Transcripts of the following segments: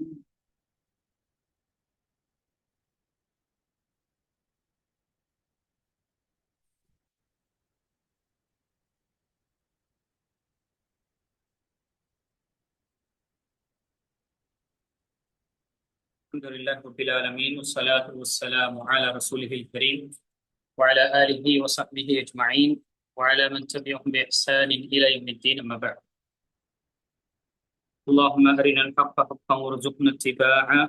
الحمد لله رب العالمين والصلاة والسلام على رسوله الكريم وعلى آله وصحبه أجمعين وعلى من تبعهم بإحسان إلى يوم الدين أما بعد. اللهم أرنا الحق حقا وارزقنا اتباعه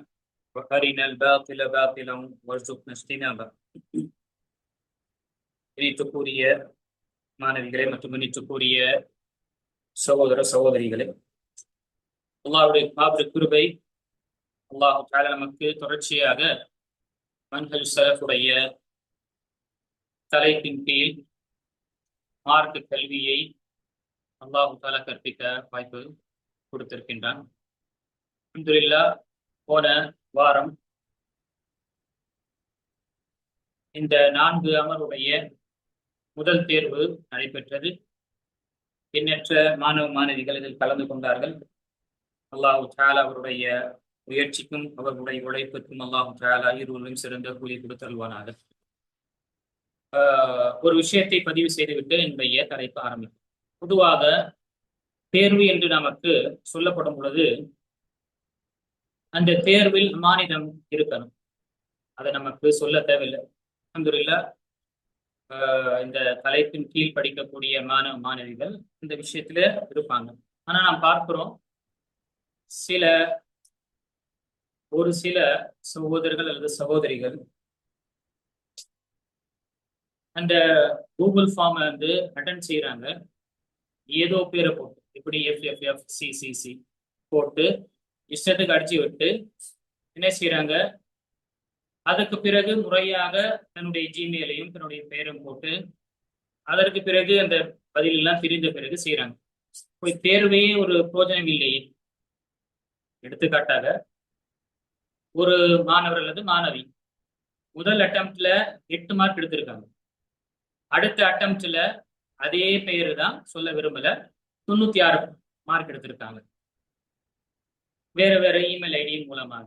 وأرنا الباطل باطلا وارزقنا اجتنابه. இணைத்துக்குரிய மாணவிகளே மற்றும் இணைத்துக்குரிய சகோதர சகோதரிகளே, அல்லாஹ்வுடைய மாபெரும் கிருபை, அல்லாஹ் தஆலா நமக்கு தொடர்ச்சியாக மன்ஹஜ் ஸலஃபுடைய தலைப்பின் கீழ் மார்க்க கல்வியை அல்லாஹ் தஆலா கற்பிக்க வாய்ப்பு கொடுத்திருக்கின்றான். அல்ஹம்துலில்லாஹ், போன வாரம் இந்த 4 அமருடைய முதல் தேர்வு நடைபெற்றது. எண்ணற்ற மாணவ மாணவிகள் இதில் கலந்து கொண்டார்கள். அல்லாஹ் தஆலா அவருடைய முயற்சிக்கும் அவர்களுடைய உழைப்புக்கும் அல்லாஹ் தஆலா இருவரும் சிறந்த கூலி கொடுத்தருள்வானாக. ஒரு விஷயத்தை பதிவு செய்துவிட்டு என்னுடைய தலைப்பு ஆரம்பிக்கும். பொதுவாக தேர்வு என்று நமக்கு சொல்லப்படும் பொழுது அந்த தேர்வில் அமானிதம் இருக்கணும். அதை நமக்கு சொல்ல தேவையில்லை. அல்ஹம்துலில்லாஹ், இந்த தலைப்பின் கீழ் படிக்கக்கூடிய மாணவ மாணவிகள் இந்த விஷயத்துல இருப்பாங்க. ஆனா நாம் பார்க்கிறோம், ஒரு சில சகோதரர்கள் அல்லது சகோதரிகள் அந்த கூகுள் ஃபார்மை அட்டென்ட் செய்யறாங்க. ஏதோ பேரை போட்டு, இப்படி FFFCCC போட்டு இஷ்டத்துக்கு அடிச்சு விட்டு என்ன செய்யறாங்க, அதற்கு பிறகு முறையாக தன்னுடைய ஜிமெயிலையும் தன்னுடைய பெயரும் போட்டு அதற்கு பிறகு அந்த பதில் எல்லாம் பிரிந்த பிறகு செய்யறாங்க. போய் தேர்வே ஒரு பிரோஜனம் இல்லையே. எடுத்துக்காட்டாக, ஒரு மாணவர் அல்லது மாணவி முதல் அட்டம்ப்ட்ல 8 மார்க் எடுத்திருக்காங்க. அடுத்த அட்டம்ப்ட்ல அதே பெயர் தான், சொல்ல விரும்பல, 96 மார்க் எடுத்திருக்காங்க, வேற வேற இமெயில் ஐடி மூலமாக.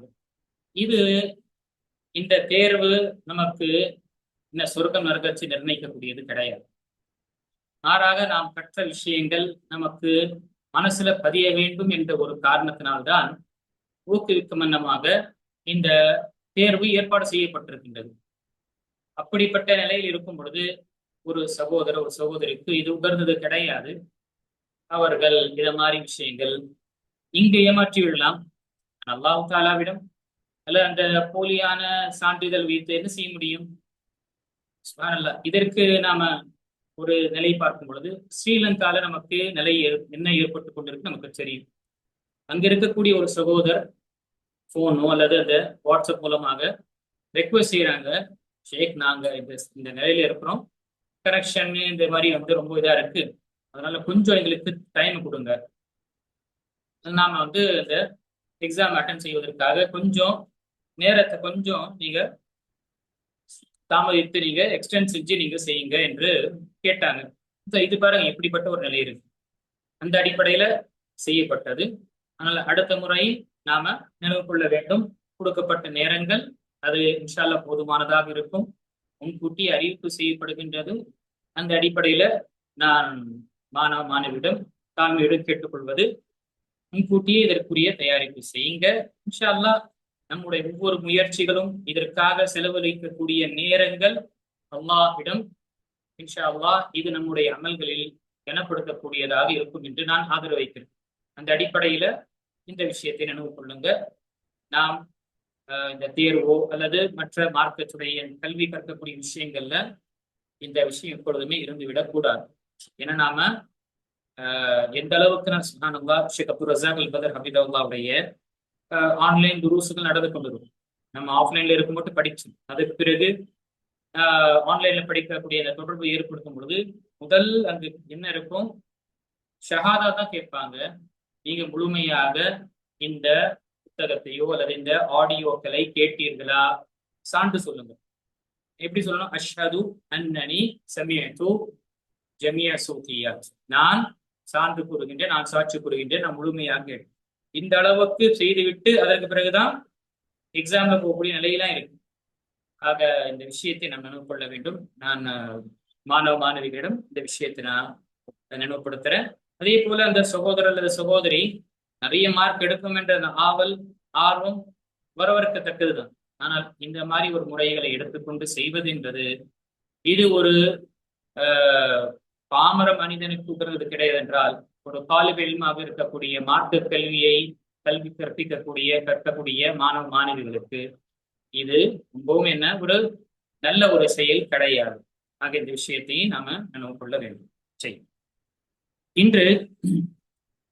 இந்த தேர்வு நமக்கு இந்த சொர்க்கம் நரகத்தை நிர்ணயிக்கக்கூடியது கிடையாது. மாறாக நாம் கற்ற விஷயங்கள் நமக்கு மனசுல பதிய வேண்டும் என்ற ஒரு காரணத்தினால்தான் ஊக்குவிக்கும் வண்ணமாக இந்த தேர்வு ஏற்பாடு செய்யப்பட்டிருக்கின்றது. அப்படிப்பட்ட நிலையில் இருக்கும் பொழுது ஒரு சகோதர ஒரு சகோதரிக்கு இது உகர்ந்தது கிடையாது. அவர்கள் இத மாதிரி விஷயங்கள் இங்கு ஏமாற்றி விடலாம். அல்லாஹ் தஆலாவிடம் அல்ல அந்த போலியான சான்றிதழ் வைத்து என்ன செய்ய முடியும்? சுப்ஹானல்லாஹ். இதற்கு நாம ஒரு நிலை பார்க்கும் பொழுது ஸ்ரீலங்கால நமக்கு நிலை என்ன ஏற்பட்டு கொண்டிருக்கு நமக்கு தெரியும். அங்க இருக்கக்கூடிய ஒரு சகோதரர் போனோ அல்லது அந்த வாட்ஸ்அப் மூலமாக ரெக்வஸ்ட் செய்யறாங்க, ஷேக் நாங்க இந்த நிலையில இருக்கிறோம், கனெக்ஷன் இந்த மாதிரி ரொம்ப இதா இருக்கு, அதனால கொஞ்சம் எங்களுக்கு டைம் கொடுங்க, நாம இந்த எக்ஸாம் அட்டன் செய்வதற்காக கொஞ்சம் நேரத்தை கொஞ்சம் நீங்க தாமதித்து நீங்க எக்ஸ்டெண்ட் செஞ்சு நீங்க செய்யுங்க என்று கேட்டாங்க. இது பாருங்க எப்படிப்பட்ட ஒரு நிலை இருக்கு. அந்த அடிப்படையில செய்யப்பட்டது. அதனால அடுத்த முறை நாம நினைவு கொள்ள வேண்டும், கொடுக்கப்பட்ட நேரங்கள் அது இன்ஷா அல்லாஹ் போதுமானதாக இருக்கும். முன்கூட்டி அறிவிப்பு செய்யப்படுகின்றது. அந்த அடிப்படையில நான் மாணவ மாணவியிடம் தாழ்மையுடன் கேட்டுக்கொள்வது, முன்கூட்டியே இதற்குரிய தயாரிப்பு செய்யுங்க. இன்ஷா அல்லாஹ் நம்முடைய ஒவ்வொரு முயற்சிகளும் இதற்காக செலவழிக்கக்கூடிய நேரங்கள் அல்லாஹ்விடம் இன்ஷா அல்லாஹ் இது நம்முடைய அமல்களில் கனப்படுத்தக்கூடியதாக இருக்கும் என்று நான் ஆதரவு வைக்கிறேன். அந்த அடிப்படையில இந்த விஷயத்தை நினைவு கொள்ளுங்க. நாம் இந்த தேர்வோ அல்லது மற்ற மார்க்கத்துடைய கல்வி கற்கக்கூடிய விஷயங்கள்ல இந்த விஷயம் எப்பொழுதுமே இருந்துவிடக் கூடாது. ஏன்னா நாம எந்த அளவுக்கு நான் சுப்ஹானல்லாஹ் ஷேக் அப்துல் ரஸாக் அல் பதர் ஹபிதல்லாவுடைய ஆன்லைன் துரூசுகள் நடந்து கொண்டிருக்கும். நம்ம ஆஃப்லைன்ல இருக்கும் மட்டும் படிச்சோம். அதுக்கு பிறகு ஆன்லைன்ல படிக்கக்கூடிய அந்த தொடர்பு ஏற்படுத்தும் பொழுது முதல் அங்கு என்ன இருக்கும், ஷஹாதா தான் கேட்பாங்க. நீங்க முழுமையாக இந்த புத்தகத்தையோ அல்லது இந்த ஆடியோக்களை கேட்டீர்களா, சான்று சொல்லுங்க. எப்படி சொல்லணும்? அஷ்ஹது அன்னனி சமிஅது ஜமிய சூஃபியாத், நான் சான்று கூறுகின்றேன், நான் சாட்சி கூறுகின்றேன், நான் முழுமையாக கேட்டேன். இந்த அளவுக்கு செய்துவிட்டு அதற்கு பிறகுதான் எக்ஸாம்ல போகக்கூடிய நிலையெல்லாம் இருக்கு. ஆக இந்த விஷயத்தை நாம் நினைவு கொள்ள வேண்டும். நான் மாணவ மாணவிகளிடம் இந்த விஷயத்தை நான் நினைவுபடுத்துறேன். அதே போல அந்த சகோதரர் அல்லது சகோதரி நிறைய மார்க் எடுக்கும் என்ற அந்த ஆர்வம் வரவேற்கத்தக்கதுதான். ஆனால் இந்த மாதிரி ஒரு முறைகளை எடுத்துக்கொண்டு செய்வது என்பது இது ஒரு பாமர மனிதனுக்கு உதவுவது கிடையாது என்றால், ஒரு தாலிபு இல்மாக இருக்கக்கூடிய மார்க்க கல்வி கற்கக்கூடிய மாணவ மாணவிகளுக்கு இது ரொம்பவும் என்ன ஒரு நல்ல ஒரு செயல் கிடையாது. ஆக இந்த விஷயத்தையும் நாம நினைவு கொள்ள வேண்டும். சரி, இன்று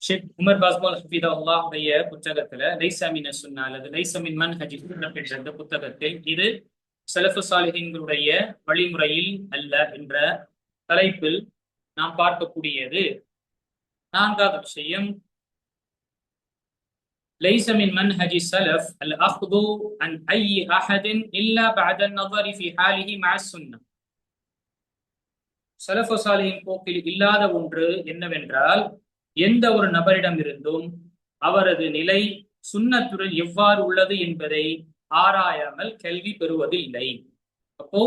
ஷேக் உமர் பாஸ்மால் ஹஃபிதஹுல்லாஹுடைய புத்தகத்துல லைஸா மின சுன்னா அல்லது லைஸா மின் மன்ஹஜி சுன்னத் என்ற இந்த புத்தகத்தில் இது ஸலஃபு ஸாலிஹீன்களுடைய வழிமுறையில் அல்ல என்ற தலைப்பில் நாம் பார்க்கக்கூடியது 4வது விஷயம். லைஸ மின் மன்ஹஜி ஸலஃப் அல் அஃது அன் ஐ அஹதின் இல்லா பஅத அன்-நظر في حاله مع السنة. ஸலஃபு ஸாலிஹீன் போக்கில் இல்லாத ஒன்று என்னவென்றால், எந்த ஒரு நபரிடம் இருந்தும் அவரது நிலை சுன்னத்துடன் எவ்வாறு உள்ளது என்பதை ஆராயாமல் கல்வி பெறுவதில்லை. அப்போ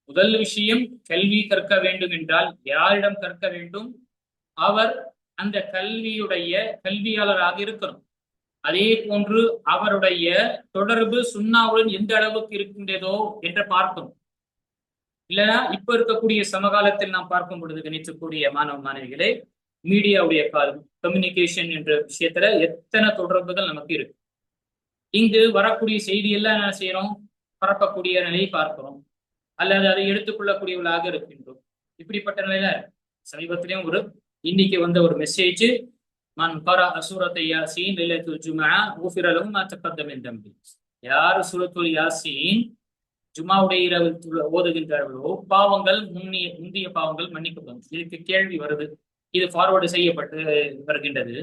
முதல் விஷயம், கல்வி கற்க வேண்டும் என்றால் யாரிடம் கற்க வேண்டும்? அவர் அந்த கல்வியாளராக இருக்கணும். அதே போன்று அவருடைய தொடர்பு சுன்னாவுடன் எந்த அளவுக்கு இருக்கின்றதோ என்று பார்க்கணும். இல்லைன்னா இப்ப இருக்கக்கூடிய சமகாலத்தில் நாம் பார்க்கும் பொழுது கணிக்கக்கூடிய மாணவ மாணவிகளே, மீடியாவுடைய காலம், கம்யூனிகேஷன் என்ற விஷயத்துல எத்தனை தொடர்புகள் நமக்கு இருக்கு. இங்கு வரக்கூடிய செய்தி எல்லாம் என்ன செய்யறோம்? பரப்பக்கூடிய நிலையை பார்க்கிறோம், அல்லது அதை எடுத்துக்கொள்ளக்கூடியவர்களாக இருக்கின்றோம். இப்படிப்பட்ட நிலையில சமீபத்திலையும் இன்னைக்கு வந்த ஒரு மெசேஜ், மன் கரஅ சூரத்தை யாசீன் லைலத்துல் ஜும்ஆ குஃபிர லஹு மா தகத்தம மின் தம்பி. யார் சூரத்துல் யாசீன் ஜும்ஆவுடைய இரவில் ஓதுகின்றார்களோ பாவங்கள் முந்திய பாவங்கள் மன்னிக்கப்படும். இதுக்கு கேள்வி வருது, இது ஃபார்வர்டு செய்யப்பட்டு வருகின்றது.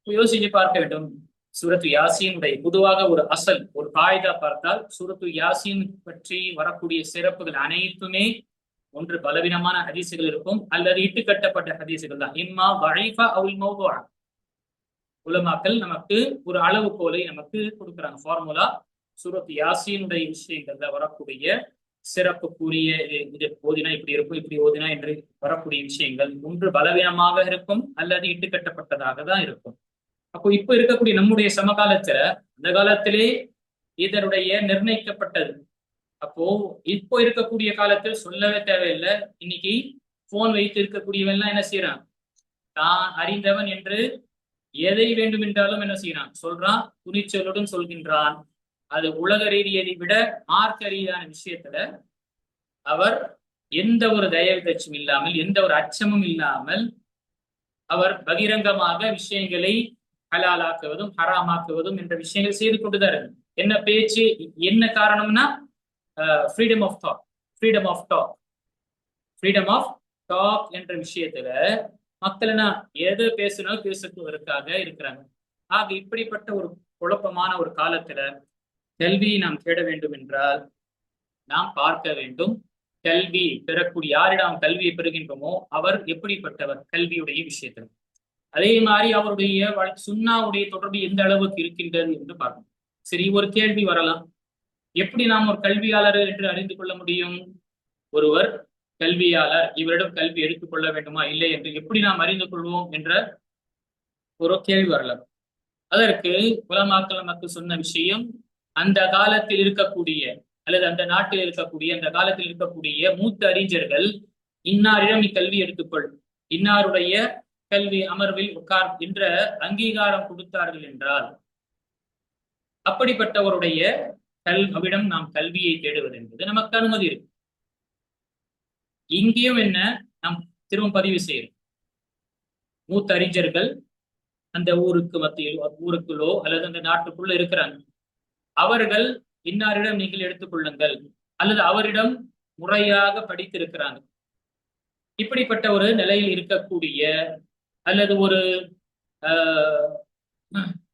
யோசிச்சு பார்க்க வேண்டும். சூரத்து யாசீனுடைய பொதுவாக ஒரு காய்தா பார்த்தால், சூரத்து யாசீன் பற்றி வரக்கூடிய சிறப்புகள் அனைத்துமே ஒன்று பலவீனமான ஹதீசுகள் இருக்கும், அல்லது இட்டுக்கட்டப்பட்ட ஹதீசுகள் தான். இம்மா வஹீஃபா அவுல் மௌதுஆ. உலமாக்கள் நமக்கு ஒரு அளவுகோலை நமக்கு கொடுக்குறாங்க, ஃபார்முலா. சூரத்து யாசீனுடைய விஷயங்கள்ல வரக்கூடிய சிறப்புக்குரிய இது ஓதினா இப்படி இருக்கும், இப்படி ஓதினா என்று வரக்கூடிய விஷயங்கள் ஒன்று பலவீனமாக இருக்கும், அல்லது இட்டுக்கட்டப்பட்டதாக தான் இருக்கும். அப்போ இப்ப இருக்கக்கூடிய நம்முடைய சமகாலத்துல, அந்த காலத்திலே இதனுடைய நிர்ணயிக்கப்பட்டது. அப்போ இப்போ இருக்கக்கூடிய காலத்தில் சொல்லவே தேவையில்லை. இன்னைக்கு போன் வைத்து இருக்கக்கூடியவன் எல்லாம் என்ன செய்யறான்? தான் அறிந்தவன் என்று எதை வேண்டும் என்றாலும் என்ன செய்யறான்? சொல்றான், துணிச்சலுடன் சொல்கின்றான். அது உலக ரீதியதை விட மார்க்க ரீதியான விஷயத்துல அவர் எந்த ஒரு தயவுதட்சம் இல்லாமல், எந்த ஒரு அச்சமும் இல்லாமல் அவர் பகிரங்கமாக விஷயங்களை ஹலாலாக்குவதும் ஹராமாக்குவதும் என்ற விஷயங்கள் செய்து கொண்டுதான் இருக்கு. என்ன பேச்சு, என்ன காரணம்னா freedom of thought, freedom of talk என்ற விஷயத்துல மக்கள் என்ன எது பேசினாலும் பேசுவதற்காக இருக்கிறாங்க. ஆக இப்படிப்பட்ட ஒரு குழப்பமான ஒரு காலத்துல கல்வியை நாம் தேட வேண்டும் என்றால் நாம் பார்க்க வேண்டும், கல்வி பெறக்கூடிய யாரிடம் கல்வியை பெறுகின்றோமோ அவர் எப்படிப்பட்டவர் கல்வியுடைய விஷயத்தில். அதே மாதிரி அவருடைய சுன்னாவுடைய தொடர்பு எந்த அளவுக்கு இருக்கின்றது என்று பார்க்கணும். சரி, ஒரு கேள்வி வரலாம், எப்படி நாம் ஒரு கல்வியாளர் என்று அறிந்து கொள்ள முடியும்? ஒருவர் கல்வியாளர், இவரிடம் கல்வி எடுத்துக்கொள்ள வேண்டுமா இல்லை என்று எப்படி நாம் அறிந்து கொள்வோம் என்ற ஒரு கேள்வி வரலாம். அதற்கு உலமாக்கள் நமக்கு சொன்ன விஷயம், அந்த காலத்தில் இருக்கக்கூடிய அல்லது அந்த நாட்டில் இருக்கக்கூடிய அந்த காலத்தில் இருக்கக்கூடிய மூத்த அறிஞர்கள் இன்னாரிடம் கல்வி எடுத்துக்கொள், இன்னாருடைய கல்வி அமர்வில் உட்கார் என்ற அங்கீகாரம் கொடுத்தார்கள் என்றால், அப்படிப்பட்டவருடைய அவிடம் நாம் கல்வியை தேடுவது என்பது நமக்கு அனுமதி இருக்கு. இங்கேயும் என்ன நாம் திரும்ப பதிவு செய்யறோம், மூத்த அறிஞர்கள் அந்த ஊருக்கு மத்தியில், ஊருக்குள்ளோ அல்லது அந்த நாட்டுக்குள்ள இருக்கிறாங்க, அவர்கள் இன்னாரிடம் நீங்கள் எடுத்துக்கொள்ளுங்கள், அல்லது அவரிடம் முறையாக படித்திருக்கிறாங்க. இப்படிப்பட்ட ஒரு நிலையில் இருக்கக்கூடிய அல்லது ஒரு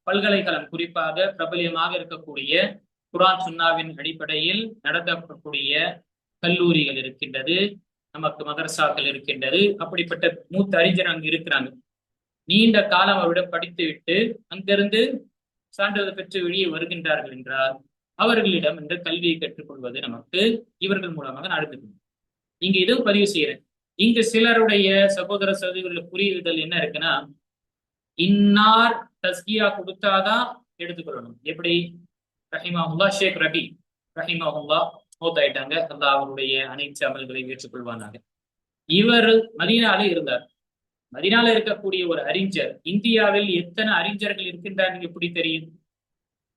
பல்கலைக்கழகம், குறிப்பாக பிரபலியமாக இருக்கக்கூடிய குர்ஆன் சுன்னாவின் அடிப்படையில் நடத்தக்கூடிய கல்லூரிகள் இருக்கின்றது, நமக்கு மதரசாக்கள் இருக்கின்றது. அப்படிப்பட்ட மூத்த அறிஞர் அங்கு இருக்கிறாங்க. நீண்ட காலம் அவரிடம் படித்து விட்டு அங்கிருந்து சான்றிதழ் பெற்று வெளியே வருகின்றார்கள் என்றால் அவர்களிடம் இந்த கல்வியை கற்றுக்கொள்வது நமக்கு இவர்கள் மூலமாக நடக்குது. இங்க இதுவும் பதிவு செய்யறேன். இங்கு சிலருடைய சகோதர சகோதரிகள் புரியுதல் என்ன இருக்குன்னா, இன்னார் தஸ்கியா கொடுத்தாதான் எடுத்துக்கொள்ளணும். எப்படி? ரஹிமஹுல்லா ஷேக் ரபி ரஹிமஹுல்லா மௌத்தாயிட்டாங்க, அல்லாஹ் அவருடைய அனைத்து அமல்களை ஏற்றுக்கொள்வானாக. இவர் மதீனால இருந்தார். மதீனால இருக்கக்கூடிய ஒரு அறிஞர், இந்தியாவில் எத்தனை அறிஞர்கள் இருக்கின்றார் எப்படி தெரியும்?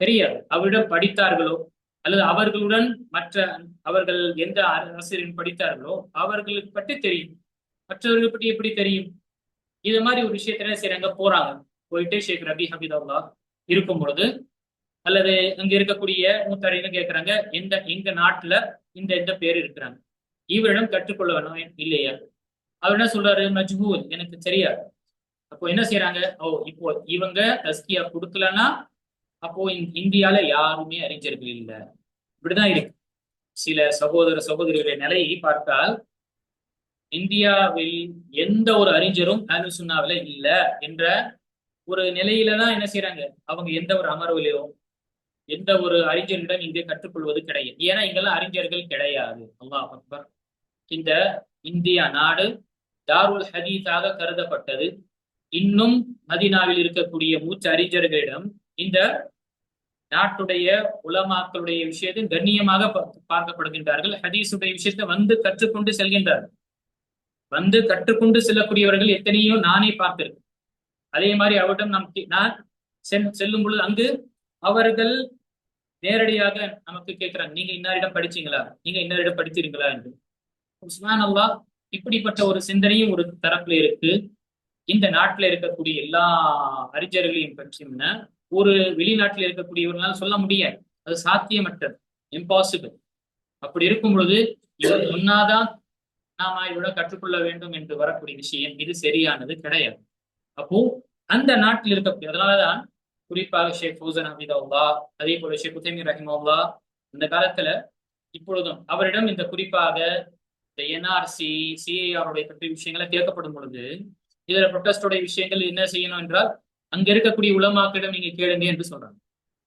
தெரியாது. அவரிடம் படித்தார்களோ அல்லது அவர்களுடன் மற்ற அவர்கள் எந்த ஆசிரியர் படித்தார்களோ அவர்களுக்கு பற்றி தெரியும். மற்றவர்கள் பற்றி எப்படி தெரியும்? இது மாதிரி ஒரு விஷயத்துல செய்றாங்க, போறாங்க. போயிட்டு ஷேக் ரபி ஹபீதுல்லா இருக்கும் பொழுது அல்லது அங்க இருக்கக்கூடிய மூத்தறிஞர் கேட்கிறாங்க, எங்க நாட்டுல இந்த பேர் இருக்கிறாங்க, இவரிடம் கற்றுக்கொள்ள வேணும் இல்லையா? அவர் என்ன சொல்றாரு? மஜ்ஹூல், எனக்கு தெரியாது. அப்போ என்ன செய்யறாங்க, இப்போ இவங்க தஸ்கியா கொடுக்கலன்னா அப்போ இந்தியால யாருமே அறிஞர்கள் இல்லை. இப்படிதான் இருக்கு. சில சகோதர சகோதரிகளுடைய நிலையை பார்த்தால் இந்தியாவில் எந்த ஒரு அறிஞரும் அஹ்லுஸ் சுன்னாவில இல்ல என்ற ஒரு நிலையில தான் என்ன செய்யறாங்க, அவங்க எந்த ஒரு அமர்விலையோ எந்த ஒரு அறிஞரிடம் இங்கே கற்றுக்கொள்வது கிடையாது. ஏன்னா இங்கெல்லாம் அறிஞர்கள் கிடையாது. அல்லாஹ் அக்பர். இந்த இந்தியா நாடு தாருல் ஹதீஸாக கருதப்பட்டது. இன்னும் மதீனாவில் இருக்கக்கூடிய மூத்த அறிஞர்களிடம் இந்த நாட்டுடைய உலமாக்களுடைய விஷயத்தை கண்ணியமாக பார்க்கப்படுகின்றார்கள். ஹதீஸுடைய விஷயத்தை வந்து கற்றுக்கொண்டு செல்கின்றார்கள். வந்து கற்றுக்கொண்டு செல்லக்கூடியவர்கள் எத்தனையோ நானே பார்த்திருக்கேன். அதே மாதிரி அவரிடம் நான் செல்லும் பொழுது அங்கு அவர்கள் நேரடியாக நமக்கு கேட்கிறாங்க, நீங்க இன்னாரிடம் படிச்சீங்களா, நீங்க இன்னாரிடம் படித்தீர்களா என்று. உஸ்மான் அல்லாஹ், இப்படிப்பட்ட ஒரு சிந்தனையும் ஒரு தரப்புல இருக்கு. இந்த நாட்டில் இருக்கக்கூடிய எல்லா அறிஞர்களையும் பற்றின ஒரு வெளிநாட்டில் இருக்கக்கூடியவர்களால் சொல்ல முடியாது. அது சாத்தியமற்றது, இம்பாசிபிள். அப்படி இருக்கும் பொழுது இவர் முன்னாதான் நாம இவ்வளவு கற்றுக்கொள்ள வேண்டும் என்று வரக்கூடிய விஷயம் இது சரியானது கிடையாது. அப்போ அந்த நாட்டில் இருக்கக்கூடிய, அதனாலதான் குறிப்பாக ஷேக் ஃபௌசன் ஹபீதுல்லா, அதே போல ஷேக் உதைமீன் ரஹிமஹுல்லா இந்த காலத்துல இப்பொழுதும் அவரிடம் இந்த குறிப்பாக இந்த என்ஆர்சி சிஏஆருடைய பற்றிய விஷயங்களை கேட்கப்படும் பொழுது இதுல ப்ரொட்டஸ்டோடைய விஷயங்கள் என்ன செய்யணும் என்றால் அங்க இருக்கக்கூடிய உலமாக்களிடம் நீங்க கேளுங்க என்று சொல்றாங்க.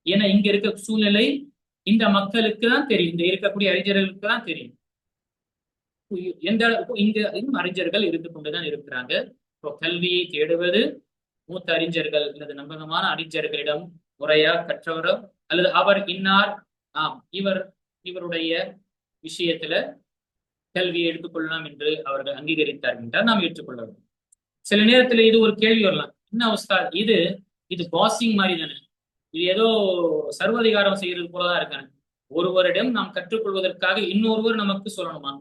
ஏன்னா இங்க இருக்க சூழ்நிலை இந்த மக்களுக்கு தான் தெரியும், இந்த இருக்கக்கூடிய அறிஞர்களுக்கு தான் தெரியும் எந்த அளவுக்கு இங்க இன்னும் அறிஞர்கள் இருந்து கொண்டுதான் இருக்கிறாங்க. இப்போ கல்வியை தேடுவது மூத்த அறிஞர்கள் அல்லது நம்பகமான அறிஞர்களிடம் முறையா கற்றவரோ அல்லது அவர் இன்னார் இவருடைய விஷயத்துல கல்வியை எடுத்துக்கொள்ளலாம் என்று அவர்கள் அங்கீகரித்தார்கள் என்றால் நாம் ஏற்றுக்கொள்ள வேண்டும். சில நேரத்துல இது ஒரு கேள்வி வரலாம், என்ன உஸ்தாத் இது பாசிங் மாதிரி தானே, இது ஏதோ சர்வதிகாரம் செய்யறது போலதான் இருக்காங்க. ஒருவரிடம் நாம் கற்றுக்கொள்வதற்காக இன்னொருவர் நமக்கு சொல்லணுமா?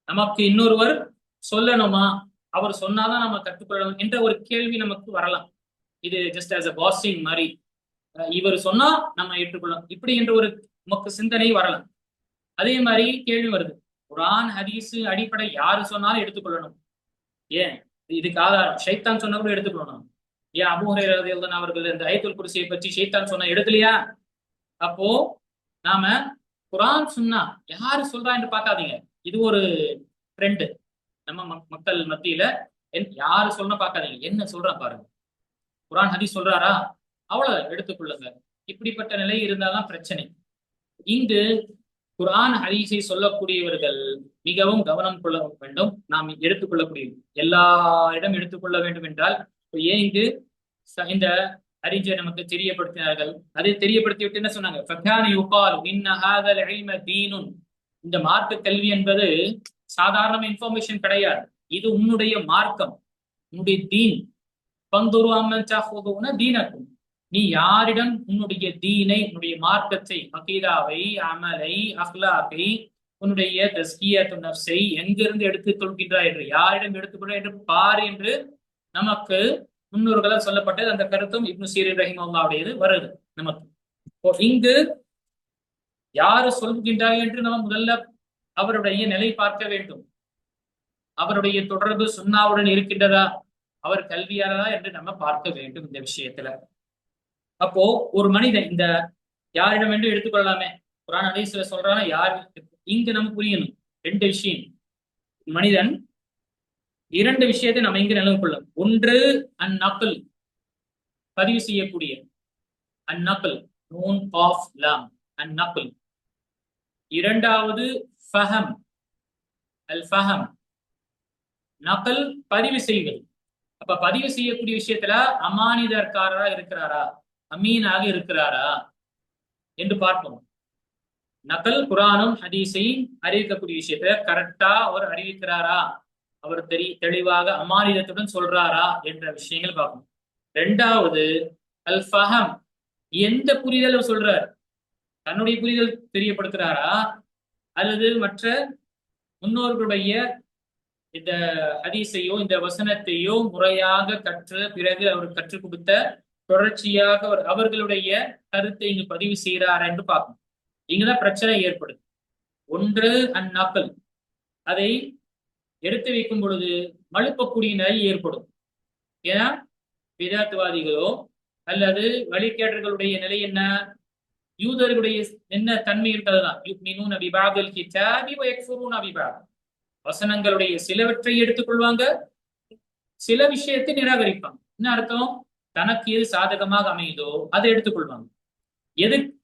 நமக்கு இன்னொருவர் சொல்லணுமா? அவர் சொன்னாதான் நம்ம கற்றுக்கொள்ளணும் என்ற ஒரு கேள்வி நமக்கு வரலாம். இது ஜஸ்ட் ஆஸ் அ பாசிங் மாதிரி, இவர் சொன்னா நம்ம ஏற்றுக்கொள்ளலாம் இப்படி என்ற ஒரு நமக்கு சிந்தனை வரலாம். அதே மாதிரி கேள்வி வருது, குர்ஆன் ஹதீஸ் அடிப்படை யாரு சொன்னாலும் எடுத்துக்கொள்ளணும், ஏன் இதுக்கு ஆதாரம் ஷைத்தான் சொன்னா கூட எடுத்துக்கொள்ளணும், ஏன் அபூ ஹுரைரா ரலியல்லாஹு அவர்கள் இந்த ஆயத்துல் குர்சியை பற்றி ஷைத்தான் சொன்னா எடுக்கலையா? அப்போ நாம குர்ஆன் சுன்னா யாரு சொல்றா என்று பார்க்காதீங்க. இது ஒரு ட்ரெண்ட் நம்ம மக்கள் மத்தியில, யாரு சொல்ல பார்க்காதீங்க, என்ன சொல்றான் பாருங்க, குர்ஆன் ஹதீஸ் சொல்றாரா அவ்வளவு எடுத்துக்கொள்ளுங்க. இப்படிப்பட்ட நிலை இருந்தால்தான் பிரச்சனை. இங்கு குர்ஆன் ஹதீஸை சொல்லக்கூடியவர்கள் மிகவும் கவனம் கொள்ள வேண்டும். நாம் எடுத்துக்கொள்ளக்கூடிய எல்லாரிடம் எடுத்துக்கொள்ள வேண்டும் என்றால் ஏன் இங்கு இந்த அறிஞர் நமக்கு தெரியப்படுத்தினார்கள். அதை தெரியப்படுத்தி விட்டு என்ன சொன்னாங்க, இந்த மார்க்க கல்வி என்பது சாதாரண இன்ஃபர்மேஷன் கிடையாது, இது உன்னுடைய மார்க்கம், உன்னுடைய தீன். பந்துரு அம்மன் சாஹுதுன தீனக்கும், நீ யாரிடம் உன்னுடைய தீனை, உன்னுடைய மார்க்கத்தை, அகீதாவை, அமலை, அஹ்லாக்கை, உன்னுடைய தஸ்கியத்து நஃப்ஸை எங்கிருந்து எடுத்துக் கொள்கின்றாய் என்று, யாரிடம் எடுத்துக்கொள்கிறாய் என்று பார் என்று நமக்கு முன்னோர்களால் சொல்லப்பட்டது. அந்த கருத்தும் இப்னு சீரின் ரஹிமஹுல்லாஹ்வுடையது வருது நமக்கு. இங்கு யாரு சொல்கின்றாய் என்று நம்ம முதல்ல அவருடைய நிலை பார்க்க வேண்டும். அவருடைய தொடர்பு சுன்னாவுடன் இருக்கின்றதா, அவர் கல்வியாளரா என்று நம்ம பார்க்க வேண்டும் இந்த விஷயத்துல. அப்போ ஒரு மனிதன் இந்த யாரிடம் என்று எடுத்துக்கொள்ளலாமே, குர்ஆன் ஹதீஸ்ல சொல்றானா யார், இங்கு நமக்கு புரியணும் ரெண்டு விஷயம். மனிதன் இரண்டு விஷயத்தை நம்ம இங்கு நினைவு கொள்ளும். ஒன்று அந்நக்ல், பதிவு செய்யக்கூடிய, அந்நக்ல், நூன் ஆஃப் லாம், அந்நக்ல். இரண்டாவது ஃபஹம், அல் ஃபஹம். நகல் பதிவு செய்வது. அப்ப பதிவு செய்யக்கூடிய விஷயத்துல அமானிதர்காரரா இருக்கிறாரா, அமீனாக இருக்கிறாரா என்று பார்ப்போம். நகல் குரானும் ஹதீஸையும் அறிவிக்கக்கூடிய விஷயத்த கரெக்டா அவர் அறிவிக்கிறாரா, அவர் தெளிவாக அமானிதத்துடன் சொல்றாரா என்ற விஷயங்கள் பார்ப்போம். ரெண்டாவது அல் ஃபஹம், எந்த புரிதல் சொல்றார், தன்னுடைய புரிதல் தெரியப்படுத்துறாரா அல்லது மற்ற முன்னோர்களுடைய இந்த ஹதீஸையோ இந்த வசனத்தையோ முறையாக கற்று பிறகு அவர் கற்றுக் கொடுத்த தொடர்ச்சியாக அவர்களுடைய கருத்தை இங்கு பதிவு செய்கிறார் என்று பார்க்கணும். இங்கதான் பிரச்சனை ஏற்படுது. ஒன்று அந்நகல், அதை எடுத்து வைக்கும் பொழுது மழுப்பக்கூடிய நிலை ஏற்படும். ஏன்னா விதாத்துவாதிகளோ அல்லது வழிகேட்டர்களுடைய நிலை என்ன, யூதர்களுடைய என்ன தன்மை இருக்கிறதுதான், வசனங்களுடைய சிலவற்றை எடுத்துக்கொள்வாங்க, சில விஷயத்தை நிராகரிப்பாங்க. என்ன அர்த்தம், தனக்கு எது சாதகமாக அமையுதோ அதை எடுத்துக்கொள்வாங்க,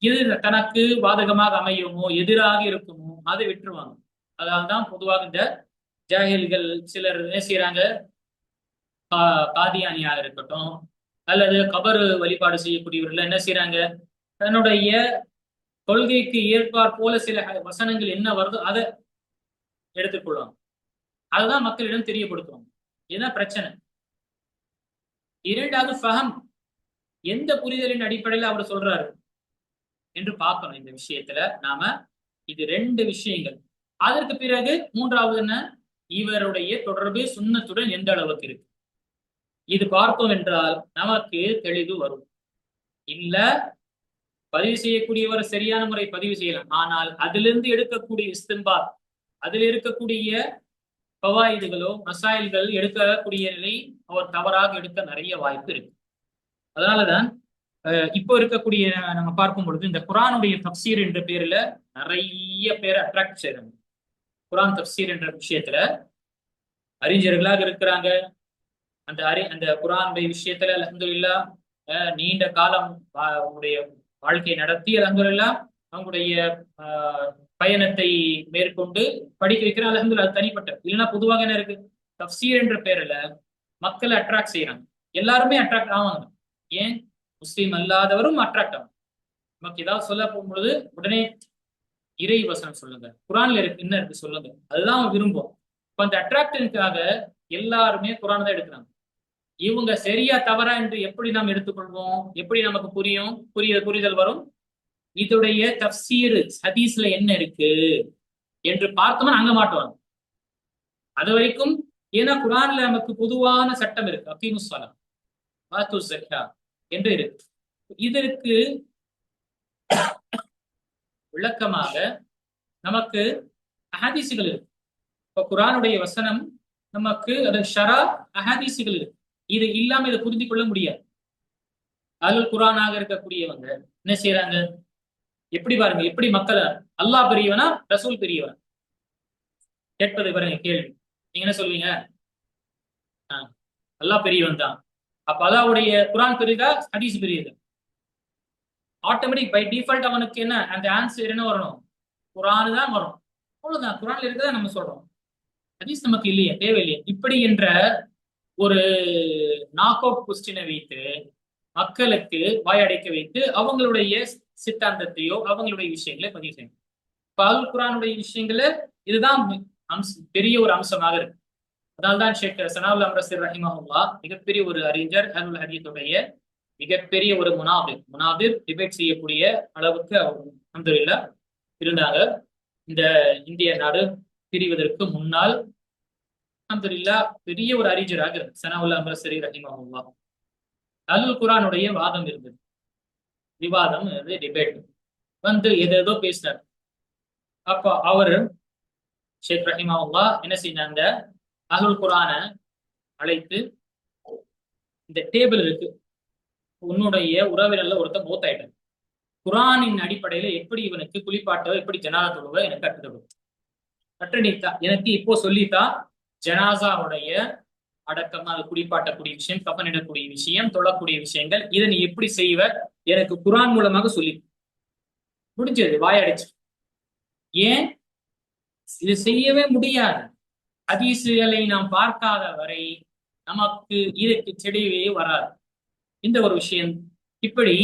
எது தனக்கு பாதகமாக அமையுமோ எதிராக இருக்குமோ அதை விட்டுருவாங்க. அதனால்தான் பொதுவாக இந்த ஜாஹில்கள் சிலர் என்ன செய்யறாங்க, காதியானியாக இருக்கட்டும் அல்லது கபரு வழிபாடு செய்யக்கூடியவர்கள் என்ன செய்யறாங்க, தன்னுடைய கொள்கைக்கு ஏற்பார் போல சில வசனங்கள் என்ன வருதோ அதை எடுத்துக்கொள்வாங்க. அதுதான் மக்களிடம் தெரியப்படுத்துவாங்க. இதுதான் பிரச்சனை. இரண்டாவது ஃபஹம், எந்த புரிதலின் அடிப்படையில் அவர் சொல்றாரு என்று பார்க்கணும். இந்த விஷயத்துல நாம இது ரெண்டு விஷயங்கள். அதற்கு பிறகு மூன்றாவது என்ன, இவருடைய தொடர்பு சுன்னத்துடன் எந்த அளவுக்கு இருக்கு, இது பார்த்தோம் என்றால் நமக்கு தெளிவு வரும். இல்ல பதிவு செய்யக்கூடியவர் சரியான முறை பதிவு செய்யலாம், ஆனால் அதிலிருந்து எடுக்கக்கூடிய இஸ்தின்பாத், அதில் இருக்கக்கூடிய பவாயிதுகளோ மசாயில்கள் எடுக்கக்கூடிய நிலை அவர் தவறாக எடுக்க நிறைய வாய்ப்பு இருக்கு. அதனாலதான் இப்போ இருக்கக்கூடிய நம்ம பார்க்கும் பொழுது இந்த குரானுடைய தப்சீர் என்ற பேர்ல நிறைய பேர் அட்ராக்ட் செய்யறாங்க. குரான் தப்சீர் என்ற விஷயத்துல அறிஞர்களாக இருக்கிறாங்க. அந்த குரானுடைய விஷயத்துல அல்ஹம்துலில்லாஹ் நீண்ட காலம் அவங்களுடைய வாழ்க்கையை நடத்தி அல்ஹம்துலில்லாஹ் அவங்களுடைய பயணத்தை மேற்கொண்டு படிக்க வைக்கிறாங்க. அல்ஹம்துலில்லாஹ் அது தனிப்பட்ட. இல்லைன்னா பொதுவாக என்ன இருக்கு, தப்சீர் என்ற பேர்ல மக்களை அட்ராக்ட் செய்யறாங்க. எல்லாருமே அட்ராக்ட் ஆவாங்க. ஏன், முஸ்லீம் அல்லாதவரும் அட்ராக்ட் ஆகும். நமக்கு ஏதாவது சொல்ல போகும்பொழுது உடனே இறை வசனம் சொல்லுங்க, குரான்ல இருக்கு என்ன இருக்கு சொல்லுங்க, அதுதான் அவன் விரும்புவோம். இப்ப அந்த அட்ராக்டனுக்காக எல்லாருமே குரான் தான் எடுக்கிறாங்க. இவங்க சரியா தவறா என்று எப்படி நாம் எடுத்துக்கொள்வோம், எப்படி நமக்கு புரிதல் வரும், இதோடைய தப்சீர் ஹதீஸ்ல என்ன இருக்கு என்று பார்த்தோம்னா அங்க மாட்டுவாங்க. அது வரைக்கும் ஏன்னா குரான்ல நமக்கு பொதுவான சட்டம் இருக்கு, அகீமுஸ் ஸலாத் வஆத்து ஸக்காத் என்று இருக்கு. இதற்கு விளக்கமாக நமக்கு அஹதீசுகள் இருக்கு. இப்ப குரானுடைய வசனம் நமக்கு அது ஷரா அஹதீசுகள் இருக்கு. இது இல்லாம இதை புரிந்து கொள்ள முடியாது. அல் குரானாக இருக்கக்கூடியவங்க என்ன செய்யறாங்க, எப்படி பாருங்க, எப்படி மக்கள் அல்லாஹ் பெரியவனா ரசூல் பெரியவனா கேட்பது பாருங்க கேள்வி. நீங்க என்ன சொல்வீங்க, அல்லாஹ் பெரியவன் தான். அப்ப அல்லாஹ்வுடைய குரான் பெரியதா ஹதீஸ் பெரியதா? ஆட்டோமேட்டிக் பை டிஃபால்ட் அவனுக்கு என்ன அந்த ஆன்சர் என்ன வரணும், குரான் தான் வரும். அவ்வளவுதான், குரான்ல இருக்கதா நம்ம சொல்றோம், ஹதீஸ் நமக்கு இல்லையே, தேவையில்லையே. இப்படி என்ற ஒரு நாக் அவுட் கொஸ்டினை வைத்து மக்களுக்கு வாயடைக்க வைத்து அவங்களுடைய சித்தாந்தத்தையோ அவங்களுடைய விஷயங்களை பதிவு செய்யணும். அல் குரானுடைய விஷயங்கள இதுதான் பெரிய ஒரு அம்சமாக இருக்கு. அதனால்தான் ஷேக் சனாவுல் அம்ரசிர் ரஹிமஹுல்லாஹ் மிகப்பெரிய ஒரு அறிஞர், அஹ்லுல் ஹதீஸுடைய மிகப்பெரிய ஒரு முனாதிர் டிபேட் செய்யக்கூடிய அளவுக்கு அல்ஹம்துலில்லாஹ் இருந்தாங்க. இந்த இந்திய நாடு பிரிவதற்கு முன்னால் அல்ஹம்துலில்லாஹ் பெரிய ஒரு அறிஞராக சனாவுல் அம்ரசிர் ரஹிமஹுல்லாஹ். அல் குரானுடைய வாதம் இருந்தது, விவாதம், டிபேட் வந்து ஏதோ பேசினார். அப்ப அவர் ஷேக் ரஹிமஹுல்லாஹ் என்ன செஞ்சாங்க, அஹ்லுல் குரானை அழைத்து, இந்த டேபிள் இருக்கு, உன்னுடைய உறவினர்ல ஒருத்தர் மூத்தாயிட்டார், குரானின் அடிப்படையில எப்படி இவனுக்கு குளிப்பாட்டோ எப்படி ஜனாதா தொழுவ எனக்கு கற்றுணித்தா, எனக்கு இப்போ சொல்லித்தா, ஜனாசாவுடைய அடக்கம், அது குளிப்பாட்டக்கூடிய விஷயம், கஃனிடக்கூடிய விஷயம், தொழக்கூடிய விஷயங்கள், இதை நீ எப்படி செய்வ எனக்கு குர்ஆன் மூலமாக சொல்லி முடிஞ்சது, வாயடிச்சு. ஏன் இது செய்யவே முடியாது? ஹதீசுகளை நாம் பார்க்காத வரை நமக்கு இதற்கு தெளிவே வராது. இந்த ஒரு விஷயம். இப்படி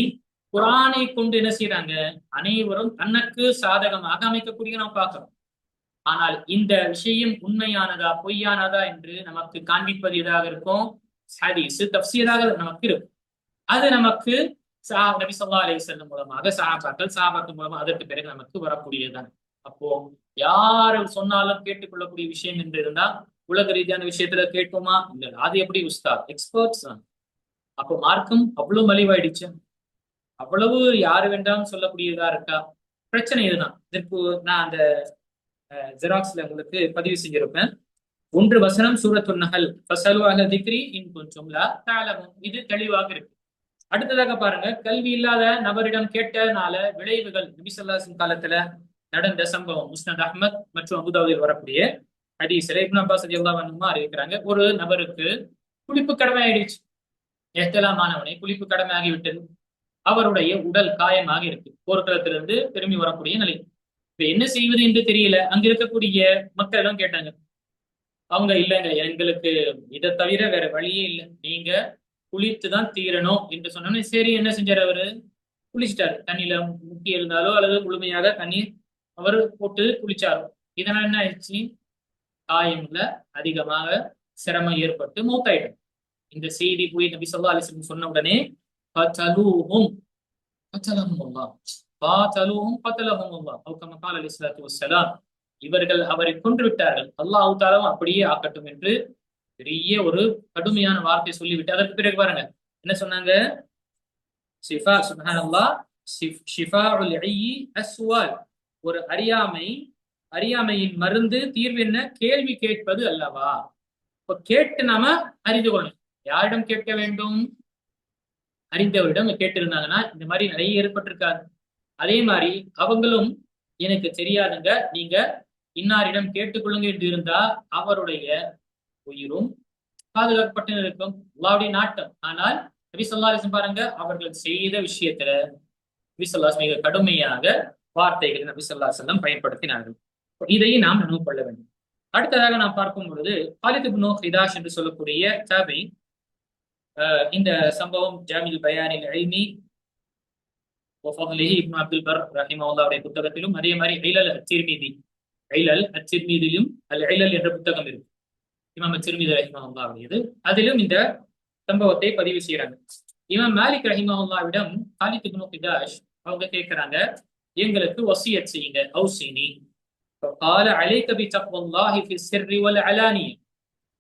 குர்ஆனை கொண்டு என்ன செய்யறாங்க, அனைவரும் தனக்கு சாதகமாக அமைக்கக்கூடிய நாம் பார்க்கிறோம். ஆனால் இந்த விஷயம் உண்மையானதா பொய்யானதா என்று நமக்கு காண்பிப்பது எதாக இருக்கும்? ஹதீஸ் தஃப்சீராக நமக்கு இருக்கும். அது நமக்கு நபி ஸல்லல்லாஹு அலைஹி வஸல்லம் மூலமாக சஹாபாக்கள் மூலமா அதற்கு பிறகு நமக்கு வரக்கூடியதுதான். அப்போ யாரு சொன்னாலும் கேட்டுக்கொள்ளக்கூடிய விஷயம் என்று இருந்தா உலக ரீதியான விஷயத்துல கேட்போமா? இல்ல. அது எப்படி உஸ்தாத்? எக்ஸ்பர்ட்ஸ் தான். அப்போ மார்க்கம் அவ்வளவு மலிவாயிடுச்சு, அவ்வளவு யாரு வேண்டாம் சொல்லக்கூடியதா இருக்கா? பிரச்சனை இதுதான். இதற்கு நான் அந்த ஜெராக்ஸ்ல உங்களுக்கு பதிவு செஞ்சிருப்பேன். 1 வசனம் சூரத்துன் நஹல், ஃபஸலு அஹ்ல திக்ரி இன் குன்தும் லா தஅலமூன். இது தெளிவாக இருக்கு. அடுத்ததாக பாருங்க, கல்வி இல்லாத நபரிடம் கேட்டனால விளைவுகள். நபி ஸல்லல்லாஹு அலைஹி வஸல்லம் காலத்துல நடந்த சம்பவம். முஸ்னத் அஹ்மத் மற்றும் அபூதாவூதில் வரக்கூடிய ஹதீஸ்ல இப்னு அப்பாஸ் ரலியல்லாஹு அன்ஹுமா அறிவிக்கிறாங்க, ஒரு நபருக்கு குளிப்பு கடமை ஆயிடுச்சு. எஹ்திலாமானவனை குளிப்பு கடமை ஆகிவிட்டது. அவருடைய உடல் காயமாக இருக்கு, போர்க்களத்திலிருந்து திரும்பி வரக்கூடிய நிலை. இப்ப என்ன செய்வது என்று தெரியல. அங்க இருக்கக்கூடிய மக்களிடம் கேட்டாங்க. அவங்க இல்லைங்க, எங்களுக்கு இதை தவிர வேற வழியே இல்லை, நீங்க குளித்துதான் தீரணும் என்று சொன்னோன்னே சரி என்ன செஞ்சாரு அவரு? குளிச்சிட்டாரு. தண்ணியில முக்கி இருந்தாலோ அல்லது முழுமையாக தண்ணீர் அவர் போட்டு குளிச்சாரோ, இதனால என்ன ஆயிடுச்சு? காயம்ல அதிகமாக சிரமம் ஏற்பட்டு மூத்தாயிடும். இந்த செய்தி போய் நபி ஸல்லல்லாஹு அலைஹி வஸல்லம் சொன்ன உடனே கதலூஹும் கதலஹுமுல்லாஹ் காதலூஹும் கதலஹுமுல்லாஹ் அவ் கமா கால அலைஹிஸ்ஸலாத்து வஸ்ஸலாம். இவர்கள் அவரை கொன்று விட்டார்கள், அல்லாஹ் தஆலா அப்படியே ஆக்கட்டும் என்று பெரிய ஒரு கடுமையான வார்த்தை சொல்லிவிட்டு அதற்கு பிறகு பாருங்க என்ன சொன்னாங்க? ஷிஃபா, சுப்ஹானல்லாஹ், ஷிஃபாஉல் ஐயி அஸ்வால். ஒரு அறியாமையின் மருந்து தீர்வு என்ன? கேள்வி கேட்பது அல்லவா? இப்ப கேட்டு நாம அறிந்து கொள்ளணும். யாரிடம் கேட்க வேண்டும்? அறிந்தவரிடம் கேட்டிருந்தாங்கன்னா இந்த மாதிரி நிறைய ஏற்பட்டிருக்காது. அதே மாதிரி அவங்களும் எனக்கு தெரியாதுங்க, நீங்க இன்னாரிடம் கேட்டுக்கொள்ளுங்க என்று இருந்தா அவருடைய உயிரும் பாதுகாக்கப்பட்டு இருக்கும், அல்லாஹ்வுடைய நாட்டம். ஆனால் நபி ஸல்லல்லாஹு அலைஹி வஸல்லம் பாருங்க, அவர்கள் செய்த விஷயத்துல நபி ஸல்லல்லாஹு அலைஹி வஸல்லம் மிக கடுமையாக வார்த்தைகளை நபி ஸல்லல்லாஹு அலைஹி வஸல்லம் பயன்படுத்தினார்கள். இதையும் நாம் நினைவு கொள்ள வேண்டும். அடுத்ததாக நாம் பார்க்கும் பொழுது காலித் இப்னு ஹிதாஷ் என்று சொல்லக்கூடிய தாபி, இந்த சம்பவம் ஜாமில் பயானில் இல்மி வஃபத்லிஹி இப்னு அப்துல் பர் ரஹிமஹுல்லாஹ்வுடைய புத்தகத்திலும், அதே மாதிரி இலல் அத்திர்மிதியிலும் அல் இலல் என்ற புத்தகம் இருக்கு, இமாம் அத்திர்மிதி ரஹிமஹுல்லாஹ்வுடையது. அதிலும் இந்த சம்பவத்தை பதிவு செய்யறாங்க. இமாம் மாலிக் ரஹிமஹுல்லாஹ்விடம் காலித் இப்னு ஹிதாஷ் அவங்க கேட்கிறாங்க, எங்களுக்கு வசியத் செய்யுங்க, ஔசினி. قال عليك بتقوى الله في السر والعلانية.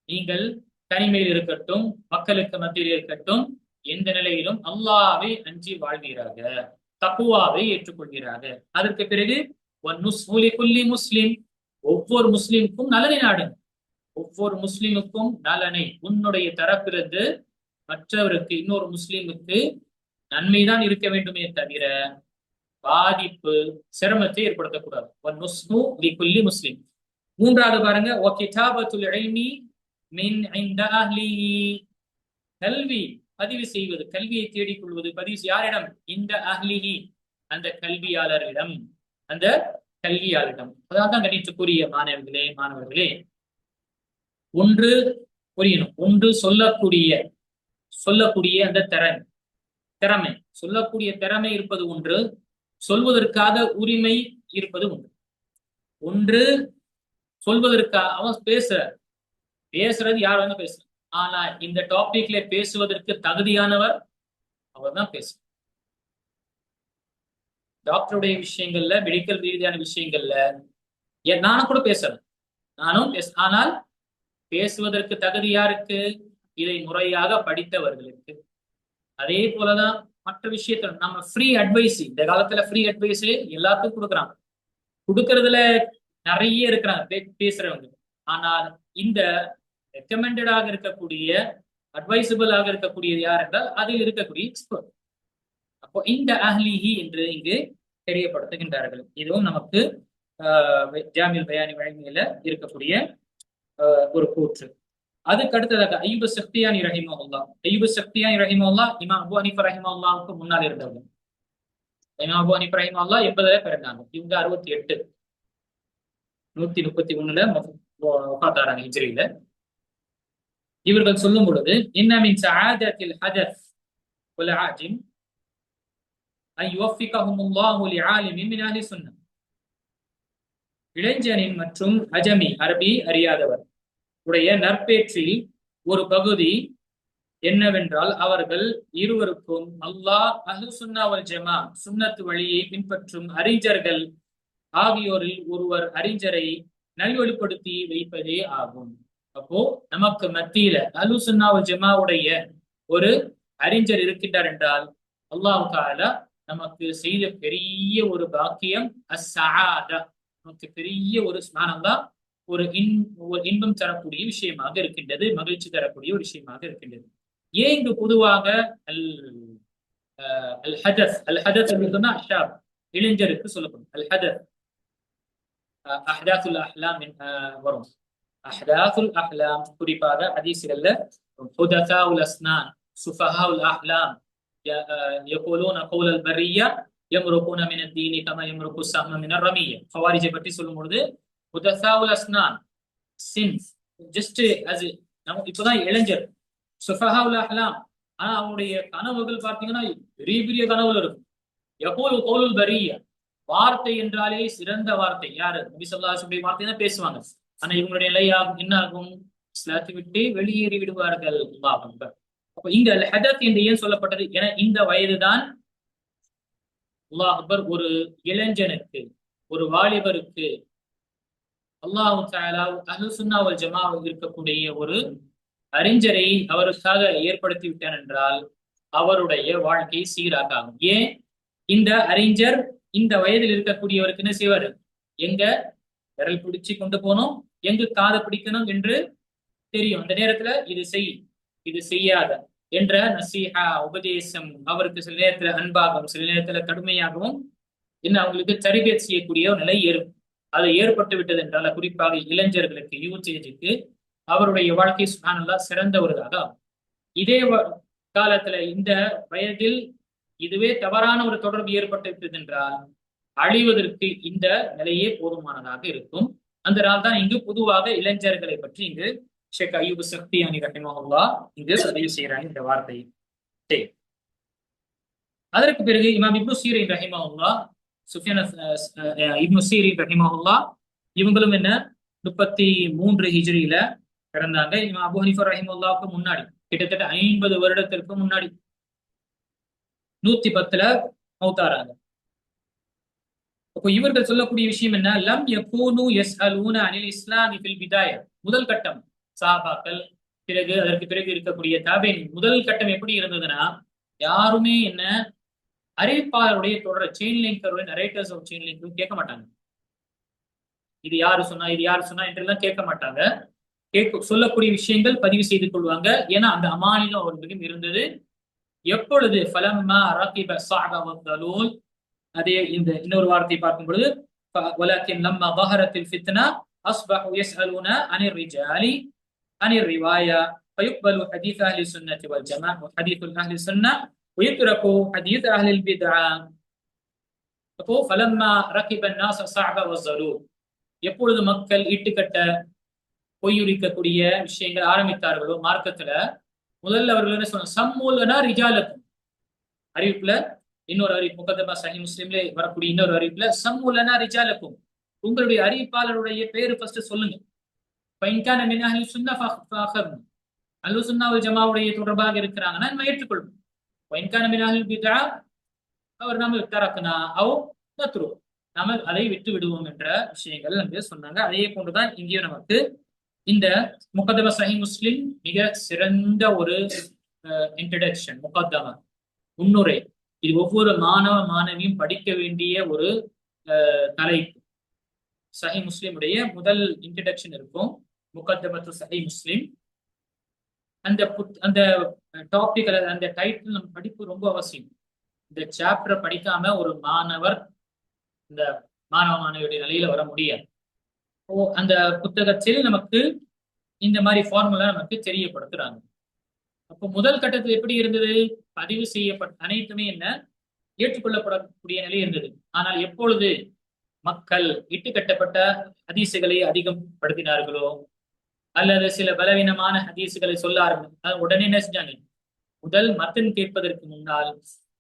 நீங்கள் தனிமையில் இருக்கட்டும், மக்களுக்கு மத்தியில் இருக்கட்டும், எந்த நிலையிலும் அல்லாஹ்வை அஞ்சி வாழ்வீராக, தக்வாவை ஏற்றுக்கொள்வீராக. அதற்கு பிறகு வன்னுஸ்ஹு லிகுல்லி முஸ்லிம், ஒவ்வொரு முஸ்லிமுக்கும் நலனை நாடுங்க. ஒவ்வொரு முஸ்லிமுக்கும் நலனை, உன்னுடைய தரப்பிலிருந்து மற்றவருக்கு இன்னொரு முஸ்லிமுக்கு நன்மைதான் இருக்க வேண்டுமே தவிர பாதிப்பு சிரமத்தை ஏற்படுத்தக்கூடாது. வன்னுஸ்ஹு லிகுல்லி முஸ்லிம். மூன்றாவது பாருங்க, வகிதாபத்துல் இல்மி மின் இன்த அஹ்லிஹி. கல்வி பதிவு செய்வது, கல்வியை தேடிக்கொள்வது, பதிவு யாரிடம்? இந்த அஹ்லிஹி, அந்த கல்வியாளரிடம், அந்த கல்வியாளரிடம். அதான் கணித்துக்குரிய மாணவர்களே, ஒன்று புரியணும். ஒன்று சொல்லக்கூடிய அந்த திறமை, சொல்லக்கூடிய திறமை இருப்பது ஒன்று, சொல்வதற்காக உரிமை இருப்பது ஒன்று. ஒன்று சொல்வதற்காக அவன் பேசுறது யார் வேணா பேசுற, ஆனா இந்த டாபிக்ல பேசுவதற்கு தகுதியானவர் அவர் தான் பேச. டாக்டருடைய விஷயங்கள்ல, மெடிக்கல் ரீதியான விஷயங்கள்ல நானும் கூட பேசுறேன், ஆனால் பேசுவதற்கு தகுதி யாருக்கு? இதை முறையாக படித்தவர்களுக்கு. அதே போலதான் மற்ற விஷயத்துல நம்ம ஃப்ரீ அட்வைஸ், இந்த காலத்துல ஃப்ரீ அட்வைஸ் எல்லாத்துக்கும் கொடுக்குறாங்க. கொடுக்கறதுல நிறைய இருக்கிறாங்க பேசுறவங்க, ஆனால் இந்த ரெக்கமெண்டடாக இருக்கக்கூடிய, அட்வைசபிளாக இருக்கக்கூடியது யார் என்றால் அதில் இருக்கக்கூடிய எக்ஸ்பர்ட். அப்போ இந்த அஹ்லிஹி என்று இங்கு தெரியப்படுத்துகின்றார்கள். இதுவும் நமக்கு ஜாமில் பயானி வழங்கியில இருக்கக்கூடிய ஒரு கூற்று. அதுக்கு அடுத்ததாக அய்யூப் ஸக்தியானி ரஹிமஹுல்லாஹ். அய்யூப் ஸக்தியானி ரஹிமஹுல்லாஹ் இமாம் அபூ ஹனீஃபா ரஹிமஹுல்லாஹ்வுக்கு முன்னால் இருந்தவங்க. இமாம் அபூ ஹனீஃபா ரஹிமஹுல்லாஹ் 80ல பிறந்தாங்க. இவங்க 68 131ல வஃபாத்தாராங்க ஹிஜ்ரியில. இவர்கள் சொல்லும் பொழுது இன்ன மின் சஆதத்தில் ஹதஸ் வல் ஆஜிம் அன் யுவஃபிகஹுமுல்லாஹு லிஆலிமின் மின் அஹ்லி சுன்னah. இளைஞனின் மற்றும் அஜமி அரபி அறியாதவர் உடைய நற்பேற்றில் ஒரு பகுதி என்னவென்றால் அவர்கள் இருவருக்கும் அல்லாஹ் அஹ்லு சுன்னா வல் ஜமா சுன்னத்து வழியை பின்பற்றும் அறிஞர்கள் ஆகியோரில் ஒருவர் அறிஞரை நல்வழிப்படுத்தி வைப்பதே ஆகும். அப்போ நமக்கு மத்தியில அஹ்லு சுன்னா வல் ஜமாவுடைய ஒரு அறிஞர் இருக்கின்றார் என்றால் அல்லாஹ் தஆலா நமக்கு செய்த பெரிய ஒரு பாக்கியம் அஸ்ஸஆதா, நமக்கு பெரிய ஒரு சுப்ஹானல்லாஹ் ஒரு இன்பம் தரக்கூடிய விஷயமாக இருக்கின்றது, மகிழ்ச்சி தரக்கூடிய ஒரு விஷயமாக இருக்கின்றது. ஏன் இங்கு பொதுவாக அல் அல் ஹதஸ் அல் ஹதஸ் சொன்னா அஷாப் இளைஞருக்கு சொல்லப்படும். அல் ஹதஸ் அஹ்தாசுல் அஹ்லாம் வரும். அஹ்தாசுல் அஹ்லாம் குறிப்பாக ஹதீஸ்கள்ல ஹுதசாஉல் அஸ்னான் சுஃபஹாஉல் அஹ்லாம் யகூலூன கௌலல் பர்ரியா யம்ருகூன மின் அத்-தீனி கமா யம்ருகு ஸஹ்மு மின் ar-ரமிய்யா. ஹவாரிஜை பற்றி சொல்லும் பொழுது ஹுதசாஉல் அஸ்னான் சின்ஸ் ஜஸ்ட் as நம்ம இப்பதான் இளைஞர் சுஃபஹாஉல் அஹ்லாம், ஆனா அவங்களுடைய கனவுகள் பார்த்தீங்கன்னா பெரிய பெரிய கனவுகள் இருக்கும். யகூலு கௌலுல் பர்ரியா, வார்த்தை என்றாலே சிறந்த வார்த்தை யாரு? நபி ஸல்லல்லாஹு அலைஹி வஸல்லம் வார்த்தை தான் பேசுவாங்க. ஆனா இவங்களுடைய நிலை என்ன ஆகும்? இஸ்லாத்தை விட்டு வெளியேறி விடுவார்கள். அல்லாஹ் அக்பர். அப்ப இங்க அல் ஹதத் என்று ஏன் சொல்லப்பட்டது? என இந்த வயதுதான் அல்லாஹ் அக்பர் ஒரு இளைஞனுக்கு ஒரு வாலிபருக்கு அல்லாஹ் தஆலா அஹ்லு சுன்னா வல் ஜமாஅவில் இருக்கக்கூடிய ஒரு அறிஞரை அவருக்காக ஏற்படுத்தி விட்டான் என்றால் அவருடைய வாழ்க்கை சீராக ஆகும். ஏன் இந்த அறிஞர் இந்த வயதில் இருக்கக்கூடியவருக்கு என்ன செய்வாரு? எங்க விரல் பிடிச்சு கொண்டு போகணும், எங்கு காதை பிடிக்கணும் என்று தெரியும். அந்த நேரத்துல இது செய், இது செய்யாத என்ற நசீஹா உபதேசம் அவருக்கு சில நேரத்துல அன்பாகவும் சில நேரத்துல கடுமையாகவும் என்ன அவங்களுக்கு தர்பியத் செய்யக்கூடிய ஒரு நிலை அது ஏற்பட்டு விட்டது என்றால் குறிப்பாக இளைஞர்களுக்கு யூத் ஏஜுக்கு அவருடைய வாழ்க்கை சுப்ஹானல்லாஹ் சிறந்த ஒருதாக ஆகும். இதே காலத்துல இந்த வயதில் இதுவே தவறான ஒரு தொடர்பு ஏற்பட்டு விட்டது என்றால் அழிவதற்கு இந்த நிலையே போதுமானதாக இருக்கும். அந்த நாள் தான் இங்கு பொதுவாக இளைஞர்களை பற்றி இங்கு ஷேக் அய்யூப் சக்தியானி ரஹிமஹுல்லாஹ் இங்கு பதிவு செய்யறாங்க இந்த வார்த்தையை. சரி, அதற்கு பிறகு இமாம் இப்னு சீரின் ரஹிமஹுல்லாஹ் சுஃபியான் இப்னு சீரின் ரஹிமஹுல்லாஹ் இவங்களும் என்ன 33 ஹிஜ்ரியில பிறந்தாங்க. இமாம் அபூ ஹனீஃபா ரஹிமஹுல்லாஹ்வுக்கு முன்னாடி கிட்டத்தட்ட 50 வருடத்திற்கு முன்னாடி 110ல மௌத்தாராங்க. அப்போ இவர்கள் சொல்லக்கூடிய விஷயம் என்ன? லம் யகூனு யஸ்அலூன அனில் இஸ்லாமி ஃபில் பிதாயா, முதல் கட்டம் சஹாபாக்கள், பிறகு அதற்கு பிறகு இருக்கக்கூடிய தாபீன். முதல் கட்டம் எப்படி இருந்ததுன்னா யாருமே என்ன அறிவிப்பாளருடைய தொடர் செயின் லிங்கருடைய நரேட்டர்ஸ் ஆஃப் செயின் லிங்க் கேட்க மாட்டாங்க. இது யாரு சொன்னா இது யாரு சொன்னா என்றெல்லாம் கேட்க மாட்டாங்க. சொல்லக்கூடிய விஷயங்கள் பதிவு செய்து கொள்வாங்க. ஏன்னா அந்த அமானிதம் அவர்களுக்கும் இருந்தது. எப்பொழுது ஃபலம்மா ரகிப ஸஅப வதலூல், அதே இந்த இன்னொரு வார்த்தை பார்க்கும் பொழுது வலக்கின் லம்மா ظهرت الفتنه اصبحوا يسالون عن الرجال عن الروايه فيقبل حديث اهل السنه والجماعه وحديث اهل السنه ويترك حديث اهل البدعه. அப்போ ஃபலம்மா ரகிப الناس ஸஅப வதலூல், எப்பொழுது மக்கள் ஈட்டுக்கட்ட பொய்யுரிக்கக்கூடிய விஷயங்கள் ஆரம்பித்தார்களோ மார்க்கத்துல, முதல்ல அவர்கள் என்ன சொன்னாங்க? சம்மூலனா ரிஜாலக்கும், அறிவிப்புல இன்னொரு அறிவிப்பு முகத்தமா சஹி முஸ்லிம்ல வரக்கூடிய இன்னொரு அறிவிப்புல சம்மூலனா ரிஜாலக்கும், உங்களுடைய அறிவிப்பாளருடைய பேரு ஃபர்ஸ்ட் சொல்லுங்க. பைன்கான மின் அஹ்லி சுன்னah ஃபஅഖர்னா, அஹ்லு சுன்னா வல் ஜமாவுடைய தொடர்பாக இருக்கிறாங்கன்னா நம்ம ஏற்றுக்கொள்வோம். பைன்கான மின் அஹ்லி பித்ஆ அவர் நாம தரக்னா அவ் நத்ரு, நாம அதை விட்டு விடுவோம் என்ற விஷயங்கள் அங்கே சொன்னாங்க. அதே போன்றுதான் இங்கேயும் நமக்கு இந்த முகத்தமா சஹி முஸ்லிம் மிக சிறந்த ஒரு இன்ட்ரடக்ஷன், முகத்தமா முன்னுரை. இது ஒவ்வொரு மாணவ மாணவியும் படிக்க வேண்டிய ஒரு தலைப்பு. சஹி முஸ்லிமுடைய முதல் இன்ட்ரடக்ஷன் இருக்கும், முகத்தமத்து சஹி முஸ்லிம். அந்த டாபிக் அந்த டைட்டில் நம்ம படிப்பு ரொம்ப அவசியம். இந்த சாப்டரை படிக்காம ஒரு மாணவர் இந்த மாணவ மாணவியுடைய நிலையில வர முடியாது. அந்த புத்தகத்தில் நமக்கு இந்த மாதிரி ஃபார்முலா நமக்கு தெரியப்படுத்துறாங்க. அப்போ முதல் கட்டத்தில் எப்படி இருந்தது? பதிவு செய்யப்பட்ட அனைத்துமே என்ன ஏற்றுக்கொள்ளப்படக்கூடிய நிலை இருந்தது. ஆனால் எப்பொழுது மக்கள் இட்டுக்கட்டப்பட்ட ஹதீசுகளை அதிகம் படுத்தினார்களோ அல்லது சில பலவீனமான ஹதீசுகளை சொல்ல ஆரம்பித்தால் உடனே என்ன செஞ்சாங்க? முதல் மத்தன் கேட்பதற்கு முன்னால்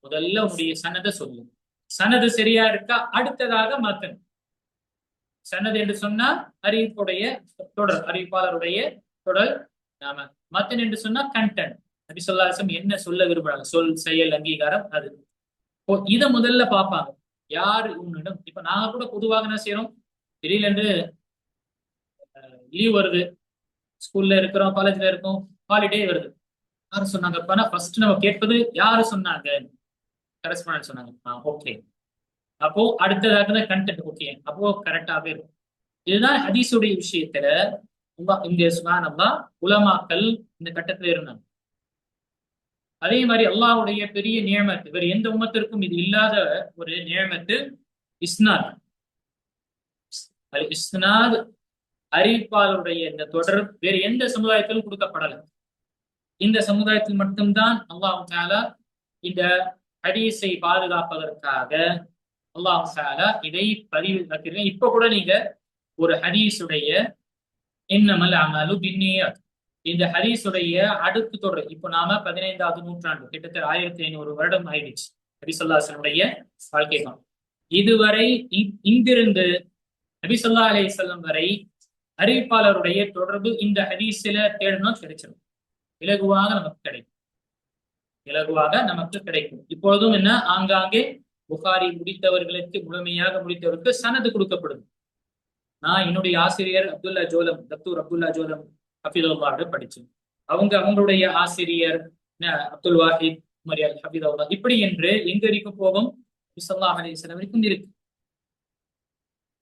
முதல்ல உன்னுடைய சனதை சொல்லும். சனது சரியா இருக்கா, அடுத்ததாக மத்தன். சனது என்று சொன்னா அறிவிப்புடைய தொடர், அறிவிப்பாளருடைய தொடர். நாம மத்தன் என்று சொன்னா கண்டென்ட், நபி ஸல்லல்லாஹு அலைஹி வஸல்லம் என்ன சொல்ல விரும்புறாங்க, சொல் செயல் அங்கீகாரம். அது இதை முதல்ல பார்ப்பாங்க. யார் உன்னிடம் இப்ப நாங்க கூட பொதுவாக என்ன செய்யறோம், திடீரென்று லீவ் வருது, ஸ்கூல்ல இருக்கிறோம், காலேஜ்ல இருக்கோம், ஹாலிடே வருது, யாரு சொன்னாங்க ஃபர்ஸ்ட் நம்ம கேட்பது யாரு சொன்னாங்க, கரஸ்பாண்டன்ட் சொன்னாங்க, ஓகே. அப்போ அடுத்ததாக தான் கண்டென்ட், ஓகே, அப்போ கரெக்டாவே இருக்கும். இதுதான் ஹதீஸுடைய விஷயத்துல இங்க சுப்ஹானல்லாஹ் உலமாக்கள் இந்த கட்டத்துல இருந்தாங்க. அதே மாதிரி அல்லாஹ்வுடைய பெரிய நியமத், வேறு எந்த உம்மத்திற்கும் இது இல்லாத ஒரு நியமத்து இஸ்னாத். இஸ்னாத் அறிவிப்பாளருடைய இந்த தொடர் வேறு எந்த சமுதாயத்திலும் கொடுக்கப்படல. இந்த சமுதாயத்தில் மட்டும்தான் அல்லாஹ் தஆலா இந்த ஹதீஸை பாதுகாப்பதற்காக அல்லாஹ் தஆலா இதை பதிவு வைக்கிறேன். இப்ப கூட நீங்க ஒரு ஹதீஸுடைய இன்னமல் அமலு பின்னியாத், இந்த ஹதீஸுடைய அடுக்கு தொடர். இப்போ நாம 15வது நூற்றாண்டு, கிட்டத்தட்ட 1500 வருடம் ஆயிடுச்சு நபி ஸல்லல்லாஹு அலைஹி வஸல்லம் வாழ்க்கை தான். இதுவரை இங்கிருந்து நபி ஸல்லல்லாஹு அலைஹி வஸல்லம் வரை அறிவிப்பாளருடைய தொடர்பு இந்த ஹதீஸில தேடணும், கிடைச்சிடும். இலகுவாக நமக்கு கிடைக்கும், இலகுவாக நமக்கு கிடைக்கும். இப்பொழுதும் என்ன, ஆங்காங்கே புகாரி முடித்தவர்களுக்கு, முழுமையாக முடித்தவருக்கு சனது கொடுக்கப்படுது. நான் என்னுடைய ஆசிரியர் அப்துல்லா ஜோலம், தக்தூர் அப்துல்லா ஜோலம் ஹஃபிதுல்லாஹ் படிச்சேன். அவங்களுடைய ஆசிரியர் அப்துல் வாஹித் மரியால் ஹஃபிதுல்லாஹ், இப்படி என்று எங்க வரைக்கும் போகும், ஸல்லல்லாஹு அலைஹி வஸல்லம் வரைக்கும் இருக்கு.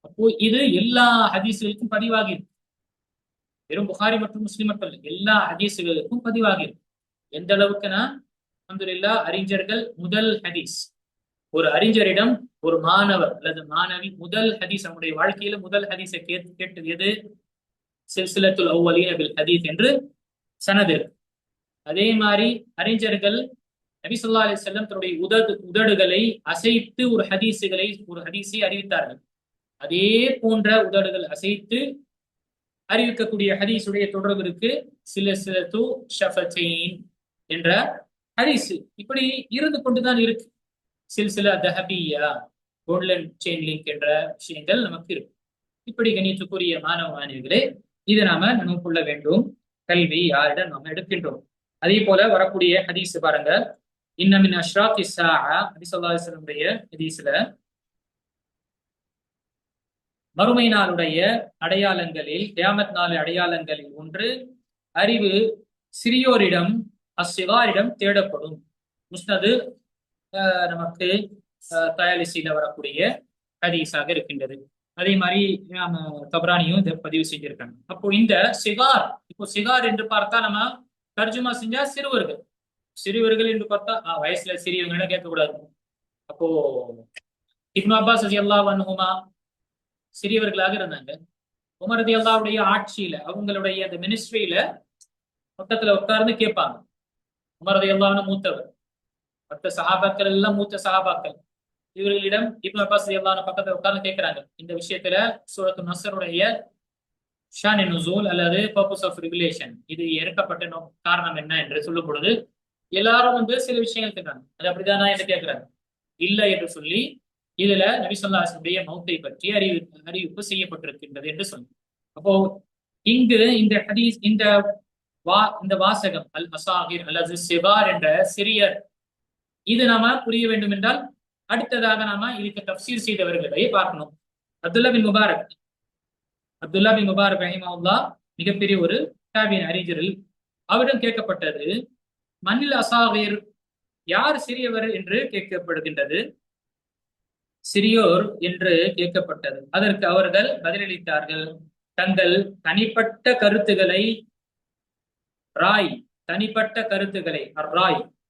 அப்போ இது எல்லா ஹதீஸ்களுக்கும் பதிவாகி இருக்கு. வெறும் புகாரி மற்றும் முஸ்லிம் மட்டும் இல்லை, எல்லா ஹதீஸ்களுக்கும் பதிவாகி இருக்கு. எந்த அளவுக்குன்னா, அல்ஹம்துலில்லாஹ், அறிஞர்கள் முதல் ஹதீஸ், ஒரு அறிஞரிடம் ஒரு மாணவர் அல்லது மாணவி முதல் ஹதீஸ், நம்முடைய வாழ்க்கையில முதல் ஹதீஸை கேட்டது எது, சில்சிலத்துல் அவ்வலீன பில் ஹதீஸ் என்று சனது இருக்கு. அதே மாதிரி அறிஞர்கள் நபி ஸல்லல்லாஹு அலைஹி வஸல்லம் தன்னுடைய உதடுகளை அசைத்து ஒரு ஹதீஸை அறிவித்தார்கள். அதே போன்ற உதடுகள் அசைத்து அறிவிக்கக்கூடிய ஹதீஸுடைய தொடர்பு இருக்கு. சில்சிலத்து ஷஃபத்தைன் என்ற ஹதீஸ் இப்படி இருந்து கொண்டுதான் இருக்கு. சில்சிலா தஹபியா, கோல்டன் செயின் லிங்க் என்ற விஷயங்கள் நமக்கு இருக்கு. இப்படி கணித்துக்குரிய மாணவ மாணவிகளே, இதை நாம நினைவு கொள்ள வேண்டும். கல்வி யாரிடம் நாம எடுக்கின்றோம். அதே போல வரக்கூடிய ஹதீஸ் பாருங்க, இன்னமின் அஷ்ராத்தி ஸாஅ, நபி ஸல்லல்லாஹு அலைஹி வஸல்லம் ஹதீஸ்ல மறுமை நாளுடைய அடையாளங்களில், கியாமத் நாள் அடையாளங்களில் ஒன்று, அறிவு சிறியோரிடம் அஸ்ஸிகாரிடம் தேடப்படும். முஸ்னது நமக்கு தயாலிசியில வரக்கூடிய ஹதீஸாக இருக்கின்றது. அதே மாதிரி தப்ரானியும் இதை பதிவு செஞ்சிருக்காங்க. அப்போ இந்த சிகார், இப்போ சிகார் என்று பார்த்தா நம்ம தர்ஜுமா செஞ்சா சிறுவர்கள், சிறுவர்கள் என்று பார்த்தா வயசுல சிறியவங்க கேட்கக்கூடாது. அப்போ இப்னு அப்பாஸ் ரலியல்லாஹு அன்ஹுமா சிறியவர்களாக இருந்தாங்க. உமர் ரலியல்லாஹுடைய ஆட்சியில, அவங்களுடைய அந்த மினிஸ்ட்ரியில பக்கத்துல உட்கார்ந்து கேட்பாங்க. உமர் ரலியல்லாஹு மூத்தவர், மற்ற சஹாபாக்கள் எல்லாம் மூத்த சஹாபாக்கள். இவர்களிடம் இப்னு அப்பாஸ் ரலியல்லாஹு பக்கத்துல உட்கார்ந்து கேட்கிறாங்க, இந்த விஷயத்துல சூரத்து நஸ்ருடைய ஷான் நுசூல் அல்லது பர்பஸ் ஆஃப் ரெகுலேஷன், இது இறக்கப்பட்ட காரணம் என்ன என்று சொல்லும் பொழுது எல்லாரும் சில விஷயங்கள் கேட்கிறாங்க. அது அப்படிதானா என்று கேட்கிறாங்க. இல்லை என்று சொல்லி, இதுல நபி ஸல்லல்லாஹு அலைஹி வஸல்லம் மௌத்தை பற்றி அறிவிப்பு செய்யப்பட்டிருக்கின்றது என்று சொன்னாங்க. அப்போ இங்கு இந்த ஹதீஸ், இந்த வாசகம் அல் அசாகிர் அல்லது சிகார் என்ற சிறியர், இது நாம புரிய வேண்டும் என்றால் அடுத்ததாக நாம இதுக்கு தஃப்சீர் செய்தவர்களை பார்க்கணும். அப்துல்லா பின் முபாரக் ரஹிமஹுல்லாஹ் மிகப்பெரிய ஒரு தாபியின் அறிஞரில், அவரிடம் கேட்கப்பட்டது, மன்னில் அசாகிர், யார் சிறியவர் என்று கேட்கப்படுகின்றது, சிறியோர் என்று கேட்கப்பட்டது. அதற்கு அவர்கள் பதிலளித்தார்கள், தங்கள் தனிப்பட்ட கருத்துக்களை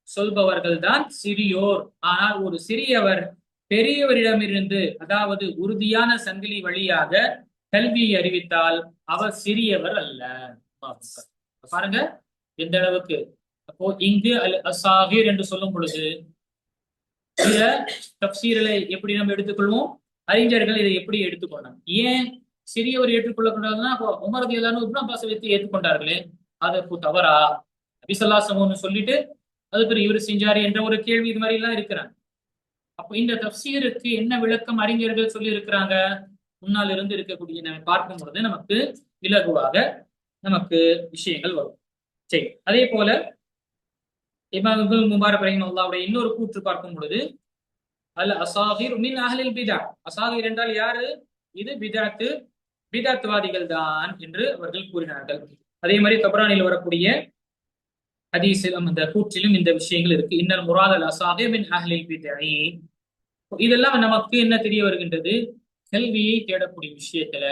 சொல்பவர்கள் தான் சிறியோர். ஆனால் ஒரு சிறியவர் பெரியவரிடமிருந்து, அதாவது உறுதியான சங்கிலி வழியாக கல்வியை அறிவித்தால் அவர் சிறியவர் அல்ல. பாருங்க எந்த அளவுக்கு. அப்போ இங்கு அல் அசாகிர் என்று சொல்லும் பொழுது இத தப்சீரலை எப்படி நம்ம எடுத்துக்கொள்வோம், அறிஞர்கள் இதை எப்படி எடுத்துக்கொண்டாங்க? ஏன் சிறியவர் ஏற்றுக்கொள்ளக்கூடாதுன்னா, அப்போ உமர் ரலியல்லாஹு அன்ஹு இப்னு அப்பாஸ் வைத்து ஏற்றுக்கொண்டார்களே, அதற்கு தவறா? நபி ஸல்லல்லாஹு அலைஹி வஸல்லம் சொல்லிட்டு அதுக்கு இவர் செஞ்சாரு என்ற ஒரு கேள்வி இது மாதிரி எல்லாம் இருக்கிறாங்க. அப்போ இந்த தப்சீருக்கு என்ன விளக்கம் அறிஞர்கள் சொல்லி இருக்கிறாங்க? முன்னால் இருந்து இருக்கக்கூடிய நம்ம பார்க்கும் பொழுது நமக்கு இலகுவாக நமக்கு விஷயங்கள் வரும். சரி, அதே போல இமாம் இப்னு முபாரக் ரஹிமஹுல்லாஹ்வுடைய இன்னொரு கூற்று பார்க்கும் பொழுது, அல் அசாகிர் மின் அஹ்லில் பிதா. அசாகிர் என்றால் யாரு? இது பிதாத்வாதிகள் தான் என்று அவர்கள் கூறினார்கள். அதே மாதிரி தபரானில் வரக்கூடிய ஹதீஸிலும் அந்த கூற்றிலும் இந்த விஷயங்கள் இருக்கு. இன்னல் முராத் அல் அசாகிர் மின் அஹ்லில் பிதா. இதெல்லாம் நமக்கு என்ன தெரிய வருகின்றது? கல்வியை தேடக்கூடிய விஷயத்துல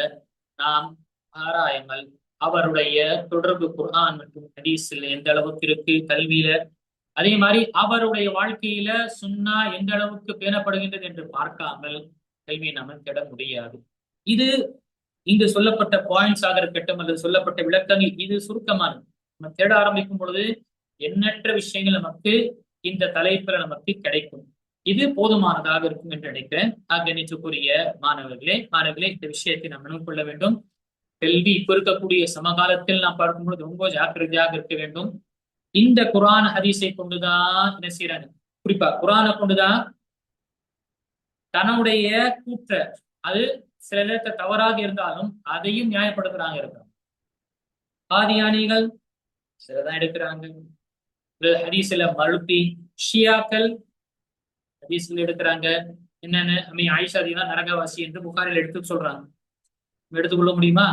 நாம் ஆராயாமல் அவருடைய தொடர்பு குர்ஆன் மற்றும் ஹதீஸ்ல எந்த அளவுக்கு இருக்கு, கல்வியில அதே மாதிரி அவருடைய வாழ்க்கையில சுன்னா எந்த அளவுக்கு பேணப்படுகின்றது என்று பார்க்காமல் கல்வியை நாம தேட முடியாது. இது இங்கு சொல்லப்பட்ட பாயிண்ட்ஸ் ஆக இருக்கட்டும் அல்லது சொல்லப்பட்ட விளக்கங்கள், இது சுருக்கமானது. நம்ம தேட ஆரம்பிக்கும் பொழுது எண்ணற்ற விஷயங்கள் நமக்கு இந்த தலைப்புல நமக்கு கிடைக்கும். இது போதுமானதாக இருக்கும் என்று நினைக்கிறேன். கணிச்சுக்குரிய மாணவர்களே இந்த விஷயத்தை நாம் நினைவு கொள்ள வேண்டும். கல்வி இப்ப இருக்கக்கூடிய சமகாலத்தில் நாம் பார்க்கும்பொழுது ரொம்ப ஜாக்கிரதையாக இருக்க வேண்டும். இந்த குர்ஆன் ஹதீஸை கொண்டுதான் என்ன செய்யறாங்க, குறிப்பா குர்ஆனை கொண்டுதான் தன்னுடைய கூற்ற, அது சில நேரத்தில் தவறாக இருந்தாலும் அதையும் நியாயப்படுத்துறாங்க இருக்கிறாங்க. ஆதியானிகள் சிலதான் எடுக்கிறாங்க, ஹதீஸ்ல மழுப்பி ஷியாக்கள் ஹதீஸ்ல எடுக்கிறாங்க. என்னன்னு ஆயிஷா ரலியல்லாஹு நரகவாசி என்று புகாரில் எடுத்து சொல்றாங்க. எடுத்துக்கொள்ள முடியுமா?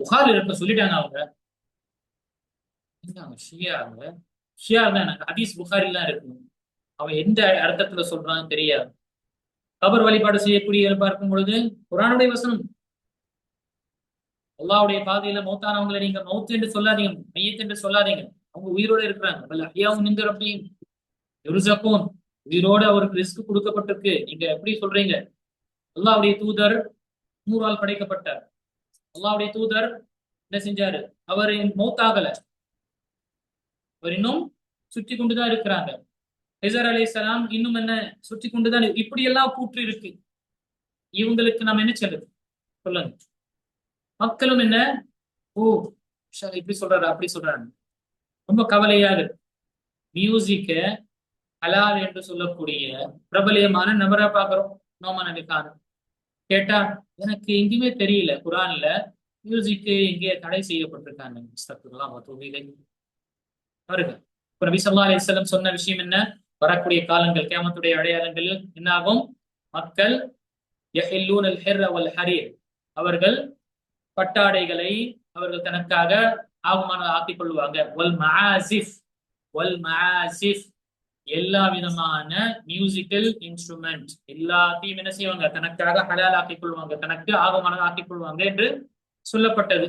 புகாரில் எடுக்க சொல்லிட்டாங்க அவங்க. ஷியா தான் ஹதீஸ் புகாரில் தான் இருக்கணும். அவன் எந்த அர்த்தத்துல சொல்றான்னு தெரியாது. கபர் வழிபாடு செய்யக்கூடிய பார்க்கும் பொழுது குர்ஆனுடைய வசனம், அல்லாஹ்வுடைய பாதையில மௌத்தானவங்களை நீங்க மௌத் என்று சொல்லாதீங்க, மையத் என்று சொல்லாதீங்க. அவங்க உயிரோட இருக்கிறாங்க. உயிரோட அவருக்கு ரிஸ்க் கொடுக்கப்பட்டிருக்கு, நீங்க எப்படி சொல்றீங்க? அல்லாஹ்வுடைய தூதர் நூறால் படைக்கப்பட்டார். அல்லாஹ்வுடைய தூதர் என்ன செஞ்சாரு? அவர் மௌத்தாகல, அவர் இன்னும் சுற்றி கொண்டுதான் இருக்கிறாங்க. ஹிஸர் அலைஹிஸ்ஸலாம் இன்னும் என்ன சுற்றி கொண்டுதான், இப்படி எல்லாம் கூற்று இருக்கு. இவங்களுக்கு நாம் என்ன சொல்றது சொல்லுங்க? மக்களும் என்ன, ஓ இப்படி சொல்றாரு அப்படி சொல்றாரு, ரொம்ப கவலையாக. மியூசிக்க ஹலால் என்று சொல்லக்கூடிய பிரபலியமான நபரா பாக்குறோம் நோமா நபிக்கான. கேட்டா எனக்கு எங்கேயுமே தெரியல குர்ஆன்ல மியூசிக்கு எங்கே தடை செய்யப்பட்டிருக்காங்க. பாருங்க, நபி ஸல்லல்லாஹு அலைஹி வஸல்லம் சொன்ன விஷயம் என்ன? வரக்கூடிய காலங்கள் கியாமத்துடைய அடையாளங்கள் என்ன ஆகும்? மக்கள் யஹில்லூனல் ஹிர்ர வல் ஹரீர், அவர்கள் பட்டாடைகளை அவர்கள் தனக்காக ஆகுமான ஆக்கிக் கொள்வாங்க. வல் மஆசிஃப், எல்லா விதமான மியூசிக்கல் இன்ஸ்ட்ருமெண்ட் எல்லாத்தையும் என்ன செய்வாங்க? தனக்காக ஹலால் ஆக்கிக் கொள்வாங்க, தனக்கு ஆகுமானதாக ஆக்கிக் கொள்வாங்க என்று சொல்லப்பட்டது.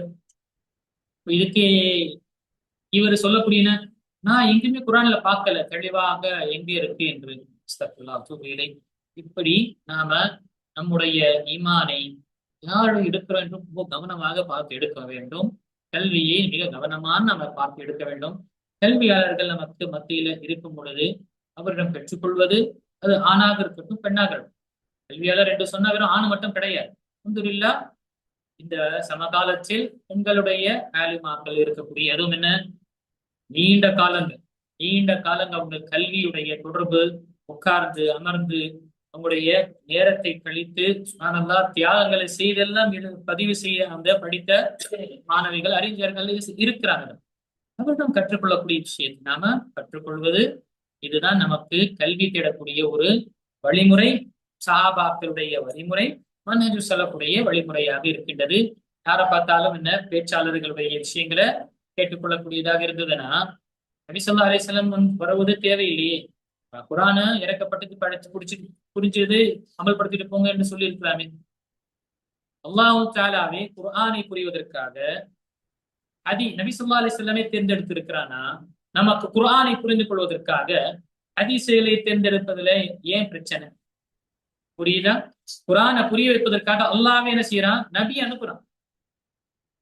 இதுக்கு இவர் சொல்லக்கூடிய, நான் எங்குமே குர்ஆன்ல பார்க்கல தெளிவாக எங்கே இருக்கு என்று. இப்படி நாம நம்முடைய ஈமானை யாரும் எடுக்கிறோம் என்று ரொம்ப கவனமாக பார்த்து எடுக்க வேண்டும். கல்வியை மிக கவனமான நம்ம பார்த்து எடுக்க வேண்டும். கல்வியாளர்கள் நமக்கு மத்தியில இருக்கும் பொழுது அவரிடம் பெற்றுக்கொள்வது, அது ஆணாக இருக்கட்டும் பெண்ணாக இருக்கட்டும். கல்வியாளர் என்று சொன்னா வெறும் ஆண் மட்டும் கிடையாது. அல்ஹம்துலில்லாஹ் இந்த சமகாலத்தில் உங்களுடைய ஆலிமாக்கள் இருக்கக்கூடிய, அதுவும் என்ன நீண்ட காலங்கள் அவங்க கல்வியுடைய தொடர்பு, உட்கார்ந்து அமர்ந்து அவங்களுடைய நேரத்தை கழித்து தியாகங்களை செய்தெல்லாம் பதிவு செய்ய அந்த படித்த மாணவிகள் அறிஞர்கள் இருக்கிறாங்க. அவரிடம் கற்றுக்கொள்ளக்கூடிய விஷயத்தை நாம கற்றுக்கொள்வது, இதுதான் நமக்கு கல்வி தேடக்கூடிய ஒரு வழிமுறை. சஹாபாக்களுடைய வழிமுறை, மன்ஹஜு ஸலஃபுடைய வழிமுறையாக இருக்கின்றது. யாரை பார்த்தாலும் என்ன பேச்சாளர்களுடைய விஷயங்களை கேட்டுக்கொள்ளக்கூடியதாக இருந்ததுன்னா நபி ஸல்லல்லாஹு அலைஹி வஸல்லம் வருவது தேவையில்லையே. குர்ஆன இறக்கப்பட்டு படிச்சு புரிஞ்சது அமல்படுத்திட்டு போங்க என்று சொல்லி இருக்கலாமே. அல்லாஹ் தஆலாவே குர்ஆனை புரிவதற்காக நபி ஸல்லல்லாஹு அலைஹி வஸல்லமே தேர்ந்தெடுத்திருக்கிறானா, நமக்கு குர்ஆனை புரிந்து கொள்வதற்காக ஹதீஸ்களை தேர்ந்தெடுப்பதுல ஏன் பிரச்சனை? புரியுதா? குர்ஆனை புரிய வைப்பதற்காக அல்லாஹ்வே என்ன செய்யறான்? நபி அனுப்புறான்.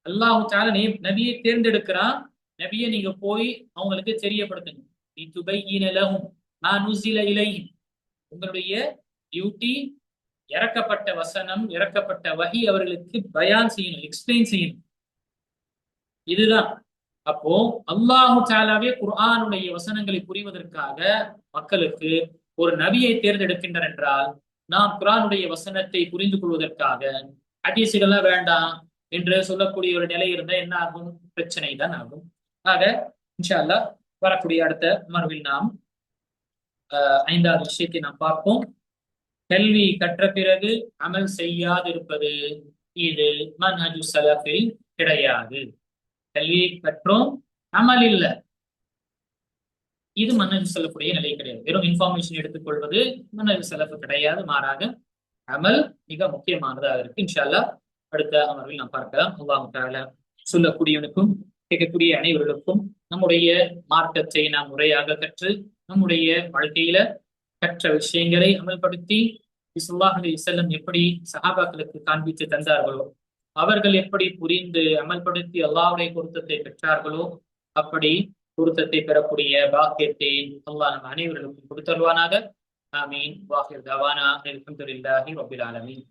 அல்லாஹ் தஆலா நபியை தேர்ந்தெடுக்கிறான். நபியை நீங்க போய் அவங்களுக்கு தெரியப்படுத்துங்க. லிதுபையின லஹும் மா நுஸில இலைஹிம், உங்களுடைய டியூட்டி இறக்கப்பட்ட வசனம், இறக்கப்பட்ட வஹி அவர்களுக்கு பயான் செய்யணும், எக்ஸ்பிளைன் செய்யணும். இதுதான். அப்போ அல்லாஹு தாலாவே குர்ஆனுடைய வசனங்களை புரிவதற்காக மக்களுக்கு ஒரு நபியை தேர்ந்தெடுக்கின்றார் என்றால், நாம் குர்ஆனுடைய வசனத்தை புரிந்து கொள்வதற்காக ஹதீஸுகள்லாம் வேண்டாம் என்று சொல்லக்கூடிய ஒரு நிலை இருந்தா என்ன ஆகும்? பிரச்சனை தான் ஆகும். ஆக இன்ஷா அல்லாஹ் வரக்கூடிய அடுத்த அமர்வில் நாம் 5வது விஷயத்தை நாம் பார்ப்போம். கல்வி கற்ற பிறகு அமல் செய்யாதிருப்பது, இது மன்ஹஜு ஸலஃபில் கிடையாது. கல்வியை கற்றோம், அமல் இல்ல, இது மன்ஹஜு ஸலஃபுடைய நிலை கிடையாது. வெறும் இன்ஃபர்மேஷன் எடுத்துக்கொள்வது மன்ஹஜு ஸலஃப் கிடையாது. மாறாக அமல் மிக முக்கியமானதாக இருக்கு. இன்ஷா அல்லாஹ் அடுத்த அமர்வில் நாம் பார்க்கலாம். அல்லாஹ் தஆலா சொல்லக்கூடியவனுக்கும் கேட்கக்கூடிய அனைவர்களுக்கும் நம்முடைய மார்க்கத்தை நாம் முறையாக கற்று நம்முடைய வாழ்க்கையில கற்ற விஷயங்களை அமல்படுத்தி ஸல்லல்லாஹு அலைஹி வஸல்லம் எப்படி சஹாபாக்களுக்கு காண்பித்து தந்தார்களோ, அவர்கள் எப்படி புரிந்து அமல்படுத்தி அல்லாஹ்வுடைய பொருத்தத்தை பெற்றார்களோ, அப்படி பொருத்தத்தை பெறக்கூடிய பாக்கியத்தை அல்லாஹ் நம் அனைவர்களுக்கும் கொடுத்தருவானாக. ஆமீன். வாஹிர் தவானா அல்ஹம்துலில்லாஹி ரப்பில் ஆலமீன்.